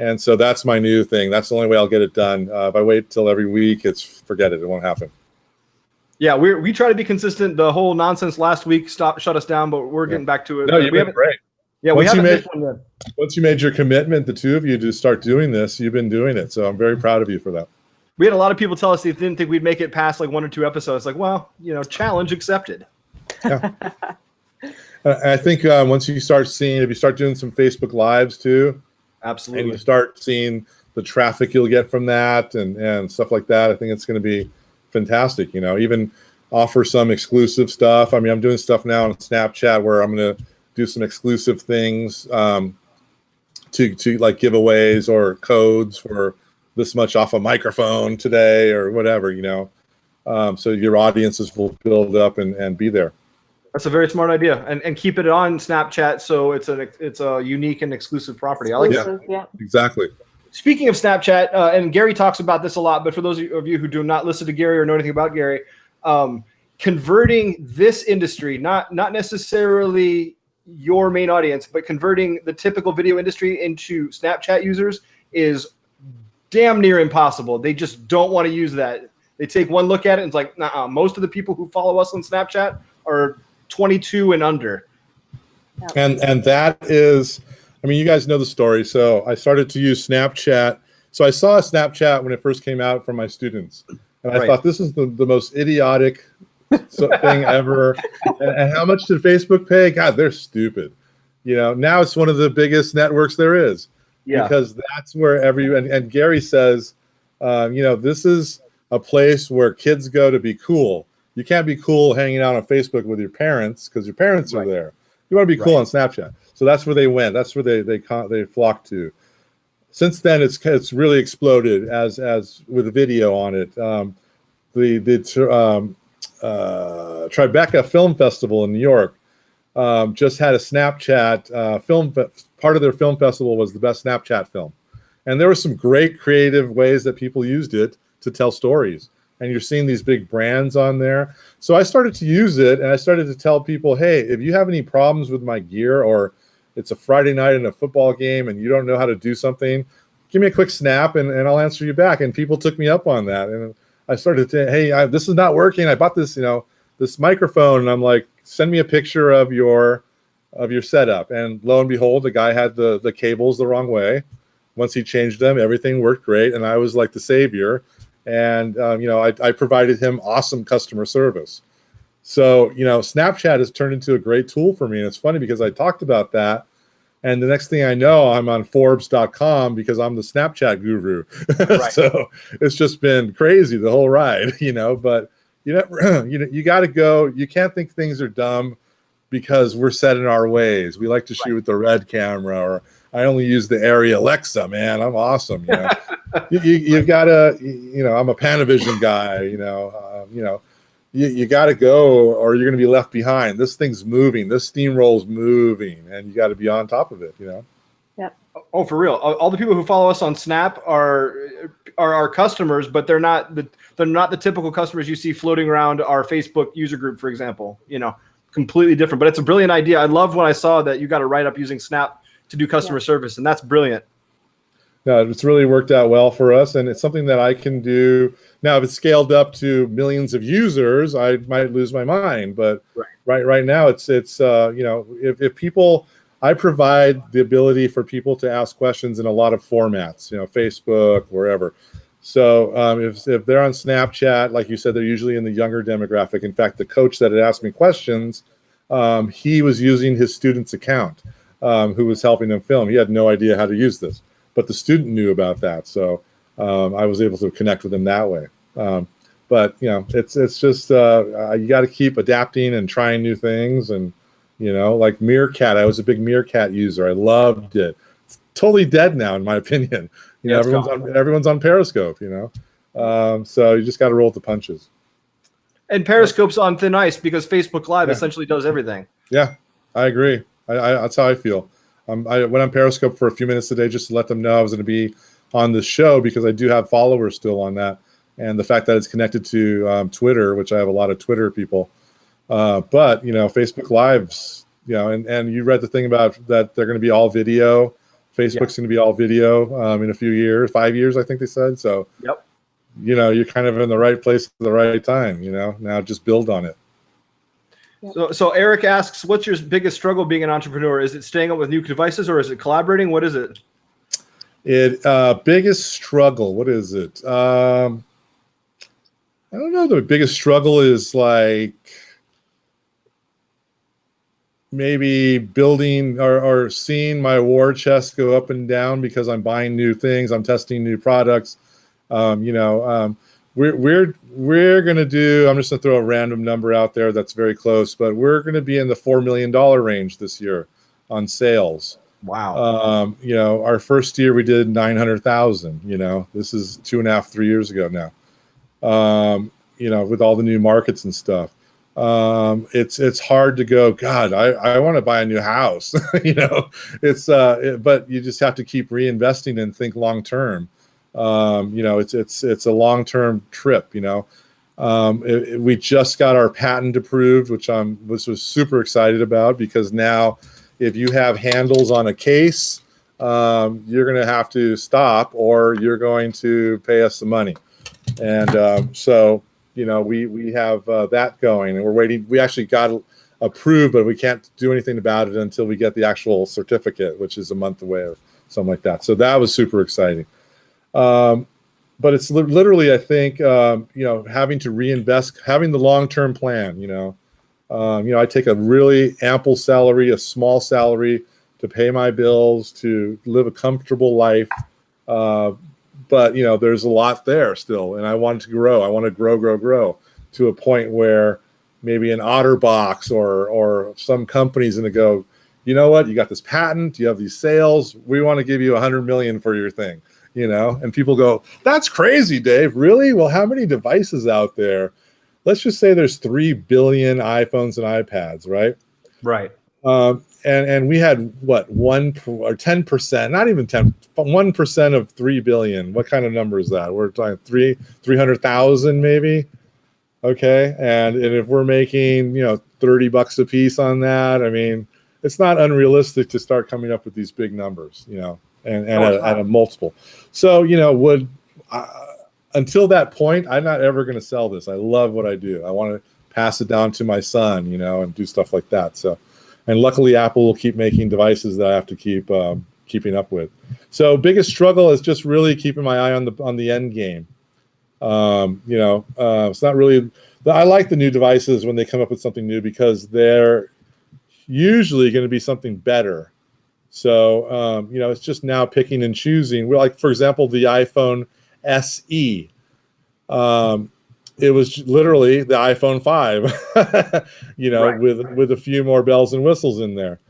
[SPEAKER 3] and so that's my new thing. That's the only way I'll get it done. If I wait till every week, forget it. It won't happen.
[SPEAKER 1] Yeah, we try to be consistent. The whole nonsense last week shut us down, but we're getting back to it.
[SPEAKER 3] No, you've been great.
[SPEAKER 1] Yeah, we haven't missed one yet.
[SPEAKER 3] Once you made your commitment, the two of you, to start doing this, you've been doing it. So I'm very proud of you for that.
[SPEAKER 1] We had a lot of people tell us they didn't think we'd make it past like 1 or 2 episodes. Like, well, challenge accepted.
[SPEAKER 3] Yeah. I think once you start seeing, if you start doing some Facebook Lives too,
[SPEAKER 1] absolutely,
[SPEAKER 3] and you start seeing the traffic you'll get from that and stuff like that, I think it's going to be fantastic. Even offer some exclusive stuff. I mean, I'm doing stuff now on Snapchat where I'm going to do some exclusive things to like giveaways or codes for this much off a microphone today or whatever, so your audiences will build up and be there.
[SPEAKER 1] That's a very smart idea, and keep it on Snapchat so it's a unique and exclusive property. I like that.
[SPEAKER 2] Yeah,
[SPEAKER 3] exactly.
[SPEAKER 1] Speaking of Snapchat, and Gary talks about this a lot, but for those of you who do not listen to Gary or know anything about Gary, converting this industry, not necessarily your main audience, but converting the typical video industry into Snapchat users is damn near impossible. They just don't want to use that. They take one look at it and it's like, nah, most of the people who follow us on Snapchat are 22 and under.
[SPEAKER 3] And that is, I mean, you guys know the story. So I started to use Snapchat. So I saw Snapchat when it first came out from my students. And I thought, this is the most idiotic thing ever. And how much did Facebook pay? God, they're stupid. You know, now it's one of the biggest networks there is. Yeah. Because that's where and Gary says, you know, this is a place where kids go to be cool. You can't be cool hanging out on Facebook with your parents because your parents are there. You want to be cool on Snapchat. So that's where they went. That's where they flocked to. Since then, it's really exploded as with video on it. The Tribeca Film Festival in New York just had a Snapchat film. Part of their film festival was the best Snapchat film, and there were some great creative ways that people used it to tell stories. And you're seeing these big brands on there. So I started to use it, and I started to tell people, hey, if you have any problems with my gear, or it's a Friday night in a football game and you don't know how to do something, give me a quick snap and I'll answer you back. And people took me up on that. And I started to, hey, this is not working. I bought this, this microphone. And I'm like, send me a picture of your setup. And lo and behold, the guy had the cables the wrong way. Once he changed them, everything worked great. And I was like the savior. And, I provided him awesome customer service. So, Snapchat has turned into a great tool for me. And it's funny because I talked about that. And the next thing I know, I'm on Forbes.com because I'm the Snapchat guru. Right. So it's just been crazy the whole ride, but you got to go. You can't think things are dumb because we're set in our ways. We like to shoot with the red camera, or I only use the Arri Alexa, man. I'm awesome. You've got to, I'm a Panavision guy, you got to go or you're going to be left behind. This thing's moving. This steamroll's moving, and you got to be on top of it,
[SPEAKER 2] Yeah.
[SPEAKER 1] Oh, for real. All the people who follow us on Snap are our customers, but they're not the typical customers you see floating around our Facebook user group, for example. Completely different. But it's a brilliant idea. I love when I saw that you got a write-up using Snap to do customer service, and that's brilliant.
[SPEAKER 3] No, it's really worked out well for us, and it's something that I can do. Now, if it's scaled up to millions of users, I might lose my mind. But right now, it's if people, I provide the ability for people to ask questions in a lot of formats, Facebook, wherever. So if they're on Snapchat, like you said, they're usually in the younger demographic. In fact, the coach that had asked me questions, he was using his student's account, who was helping him film. He had no idea how to use this, but the student knew about that. So I was able to connect with him that way. But it's just you got to keep adapting and trying new things. And like Meerkat, I was a big Meerkat user. I loved it. It's totally dead now, in my opinion. Everyone's on Periscope. So you just got to roll with the punches.
[SPEAKER 1] And Periscope's on thin ice because Facebook Live essentially does everything. Yeah,
[SPEAKER 3] I agree. That's how I feel. I went on Periscope for a few minutes today just to let them know I was going to be on the show because I do have followers still on that. And the fact that it's connected to Twitter, which I have a lot of Twitter people. But, Facebook Lives, and you read the thing about that they're going to be all video. Facebook's going to be all video in a few years, 5 years, I think they said. So, you're kind of in the right place at the right time, now just build on it.
[SPEAKER 1] So Eric asks, what's your biggest struggle being an entrepreneur? Is it staying up with new devices or is it collaborating? What is it?
[SPEAKER 3] Biggest struggle, what is it? I don't know. The biggest struggle is like maybe building or seeing my war chest go up and down because I'm buying new things. I'm testing new products. We're going to do, I'm just going to throw a random number out there that's very close, but we're going to be in the $4 million range this year on sales.
[SPEAKER 1] Wow.
[SPEAKER 3] Our first year we did 900,000, this is 2.5, 3 years ago now. With all the new markets and stuff. It's hard to go, God, I want to buy a new house, but you just have to keep reinvesting and think long-term. It's a long-term trip, we just got our patent approved, which was super excited about because now if you have handles on a case, you're going to have to stop, or you're going to pay us some money. And so, you know, we have that going, and we're waiting. We actually got approved, but we can't do anything about it until we get the actual certificate, which is a month away or something like that. So that was super exciting. But it's literally, I think, you know, having to reinvest, having the long-term plan, you know, I take a really ample salary, a small salary to pay my bills, to live a comfortable life. But, you know, there's a lot there still, and I want to grow. I want to grow to a point where maybe an OtterBox or some company's going to go, you know what, you got this patent, you have these sales, we want to give you $100 million for your thing, you know? And people go, that's crazy, Dave. Really? Well, how many devices out there? Let's just say there's 3 billion iPhones and iPads, right?
[SPEAKER 1] Right.
[SPEAKER 3] And we had what, 1 or 10%, not even 10, 1% of 3 billion. What kind of number is that? We're talking 300,000 maybe. Okay. And if we're making, you know, $30 a piece on that, I mean, it's not unrealistic to start coming up with these big numbers, you know, and at a multiple. So, you know, until that point, I'm not ever going to sell this. I love what I do. I want to pass it down to my son, you know, and do stuff like that. So, and luckily Apple will keep making devices that I have to keep keeping up with. So biggest struggle is just really keeping my eye on the end game. You know, it's not really, I like the new devices when they come up with something new, because they're usually going to be something better. So, you know, it's just now picking and choosing. We're like, for example, the iPhone SE. It was literally the iPhone 5, you know, right, with a few more bells and whistles in there.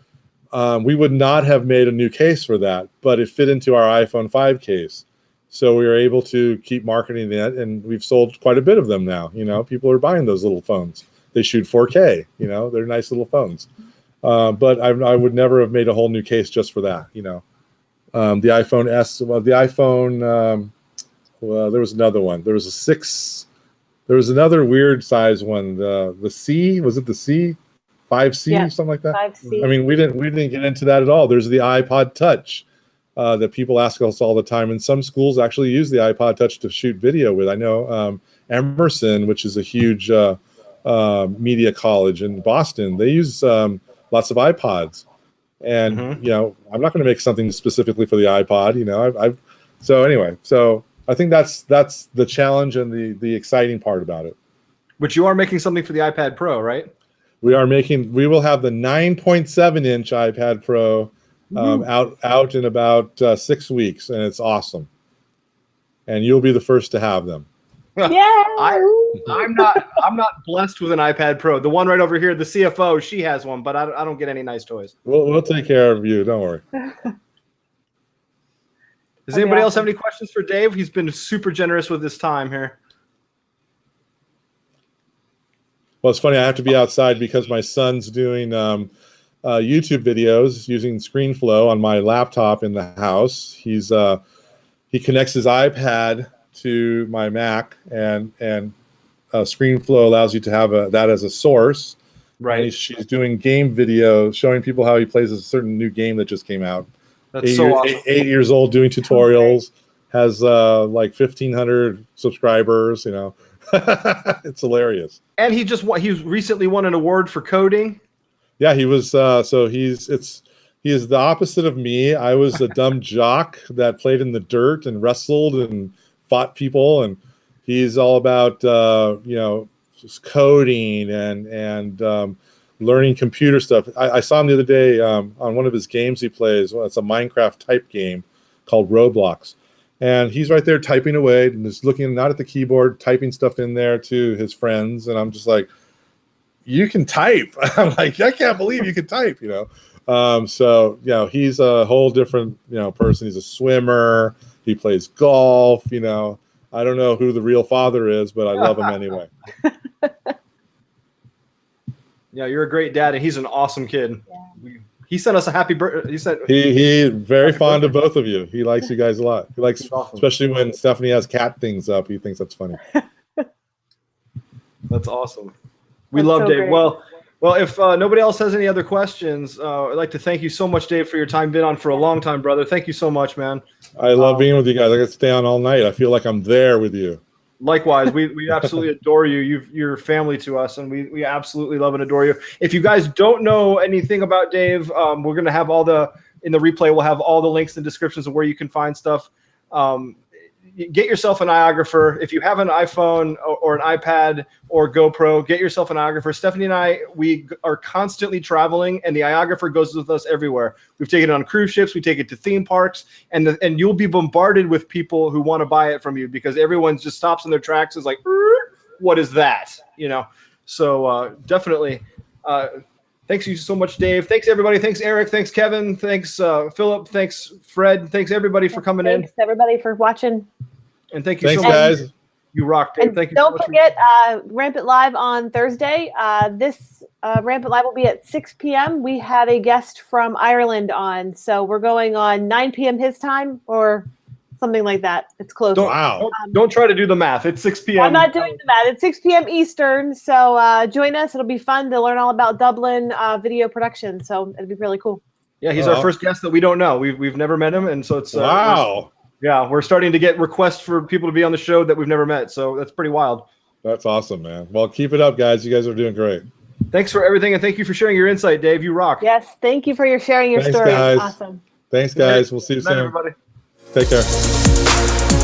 [SPEAKER 3] We would not have made a new case for that, but it fit into our iPhone 5 case. So we were able to keep marketing that, and we've sold quite a bit of them now. You know, people are buying those little phones. They shoot 4K, you know, they're nice little phones. But I would never have made a whole new case just for that, you know. The iPhone S, well, the iPhone, well, there was another one. There was a 6, there was another weird size one. The C, was it the C? 5C, yeah, something like that?
[SPEAKER 2] 5C.
[SPEAKER 3] I mean, we didn't get into that at all. There's the iPod Touch that people ask us all the time, and some schools actually use the iPod Touch to shoot video with. I know Emerson, which is a huge media college in Boston, they use lots of iPods. And you know, I'm not going to make something specifically for the iPod. You know, so anyway, so I think that's the challenge and the exciting part about it.
[SPEAKER 1] But you are making something for the iPad Pro, right?
[SPEAKER 3] We will have the 9.7-inch iPad Pro out in about 6 weeks, and it's awesome. And you'll be the first to have them.
[SPEAKER 2] Yeah.
[SPEAKER 1] I'm not blessed with an iPad Pro. The one right over here, the CFO, she has one, but I don't get any nice toys.
[SPEAKER 3] We'll take care of you. Don't worry.
[SPEAKER 1] Does anybody else have any questions for Dave? He's been super generous with his time here.
[SPEAKER 3] Well, it's funny. I have to be outside because my son's doing YouTube videos using ScreenFlow on my laptop in the house. He connects his iPad to my Mac, and ScreenFlow allows you to have that as a source.
[SPEAKER 1] Right.
[SPEAKER 3] And she's doing game video showing people how he plays a certain new game that just came out.
[SPEAKER 1] That's awesome.
[SPEAKER 3] 8 years old, doing tutorials, has like 1,500 subscribers. You know, it's hilarious.
[SPEAKER 1] And he recently won an award for coding.
[SPEAKER 3] Yeah, he was. He is the opposite of me. I was a dumb jock that played in the dirt and wrestled and fought people, and he's all about you know, just coding and learning computer stuff. I saw him the other day on one of his games he plays. Well, it's a Minecraft type game called Roblox, and he's right there typing away and just looking not at the keyboard, typing stuff in there to his friends, and I'm just like, you can type. I'm like, I can't believe you can type, you know. So, you know, he's a whole different, you know, person. He's a swimmer. He plays golf, you know. I don't know who the real father is, but I love him anyway.
[SPEAKER 1] Yeah, you're a great dad, and he's an awesome kid. Yeah. He sent us a happy birthday. He said
[SPEAKER 3] he very fond of both of you. He likes you guys a lot. He likes, awesome, especially when Stephanie has cat things up. He thinks that's funny.
[SPEAKER 1] That's awesome. We love Dave. Great. Well, Well, if nobody else has any other questions, I'd like to thank you so much, Dave, for your time. Been on for a long time, brother. Thank you so much, man.
[SPEAKER 3] I love being with you guys. I could stay on all night. I feel like I'm there with you.
[SPEAKER 1] Likewise, we absolutely adore you. You're family to us, and we absolutely love and adore you. If you guys don't know anything about Dave, we're gonna have in the replay. We'll have all the links and descriptions of where you can find stuff. Get yourself an iOgrapher. If you have an iPhone or an iPad or GoPro, get yourself an iOgrapher. Stephanie and I, we are constantly traveling, and the iOgrapher goes with us everywhere. We've taken it on cruise ships. We take it to theme parks, and you'll be bombarded with people who want to buy it from you because everyone just stops in their tracks and is like, what is that? So definitely. Thanks you so much, Dave. Thanks, everybody. Thanks, Eric. Thanks, Kevin. Thanks, Philip. Thanks, Fred. Thanks, everybody, for coming in.
[SPEAKER 2] Thanks, everybody, for watching.
[SPEAKER 1] And thank you
[SPEAKER 3] Thanks,
[SPEAKER 1] so much.
[SPEAKER 3] guys.
[SPEAKER 1] You rock, Dave. Thank you
[SPEAKER 2] Don't
[SPEAKER 1] so much.
[SPEAKER 2] forget Rampant Live on Thursday. This Rampant Live will be at 6 p.m. We had a guest from Ireland on, so we're going on 9 p.m. his time or something like that. It's close.
[SPEAKER 1] Don't try to do the math. It's 6 p.m.
[SPEAKER 2] I'm not doing the math. It's 6 p.m. Eastern, so join us. It'll be fun to learn all about Dublin video production, so it'll be really cool.
[SPEAKER 1] Yeah, he's our first guest that we don't know. We've never met him, and so it's
[SPEAKER 3] wow.
[SPEAKER 1] We're starting to get requests for people to be on the show that we've never met, so that's pretty wild.
[SPEAKER 3] That's awesome, man. Well, keep it up, guys. You guys are doing great.
[SPEAKER 1] Thanks for everything, and thank you for sharing your insight, Dave. You rock.
[SPEAKER 2] Yes, thank you for sharing your story.
[SPEAKER 3] Guys.
[SPEAKER 2] Awesome.
[SPEAKER 3] Thanks, guys. We'll see you soon.
[SPEAKER 1] Everybody.
[SPEAKER 3] Take care.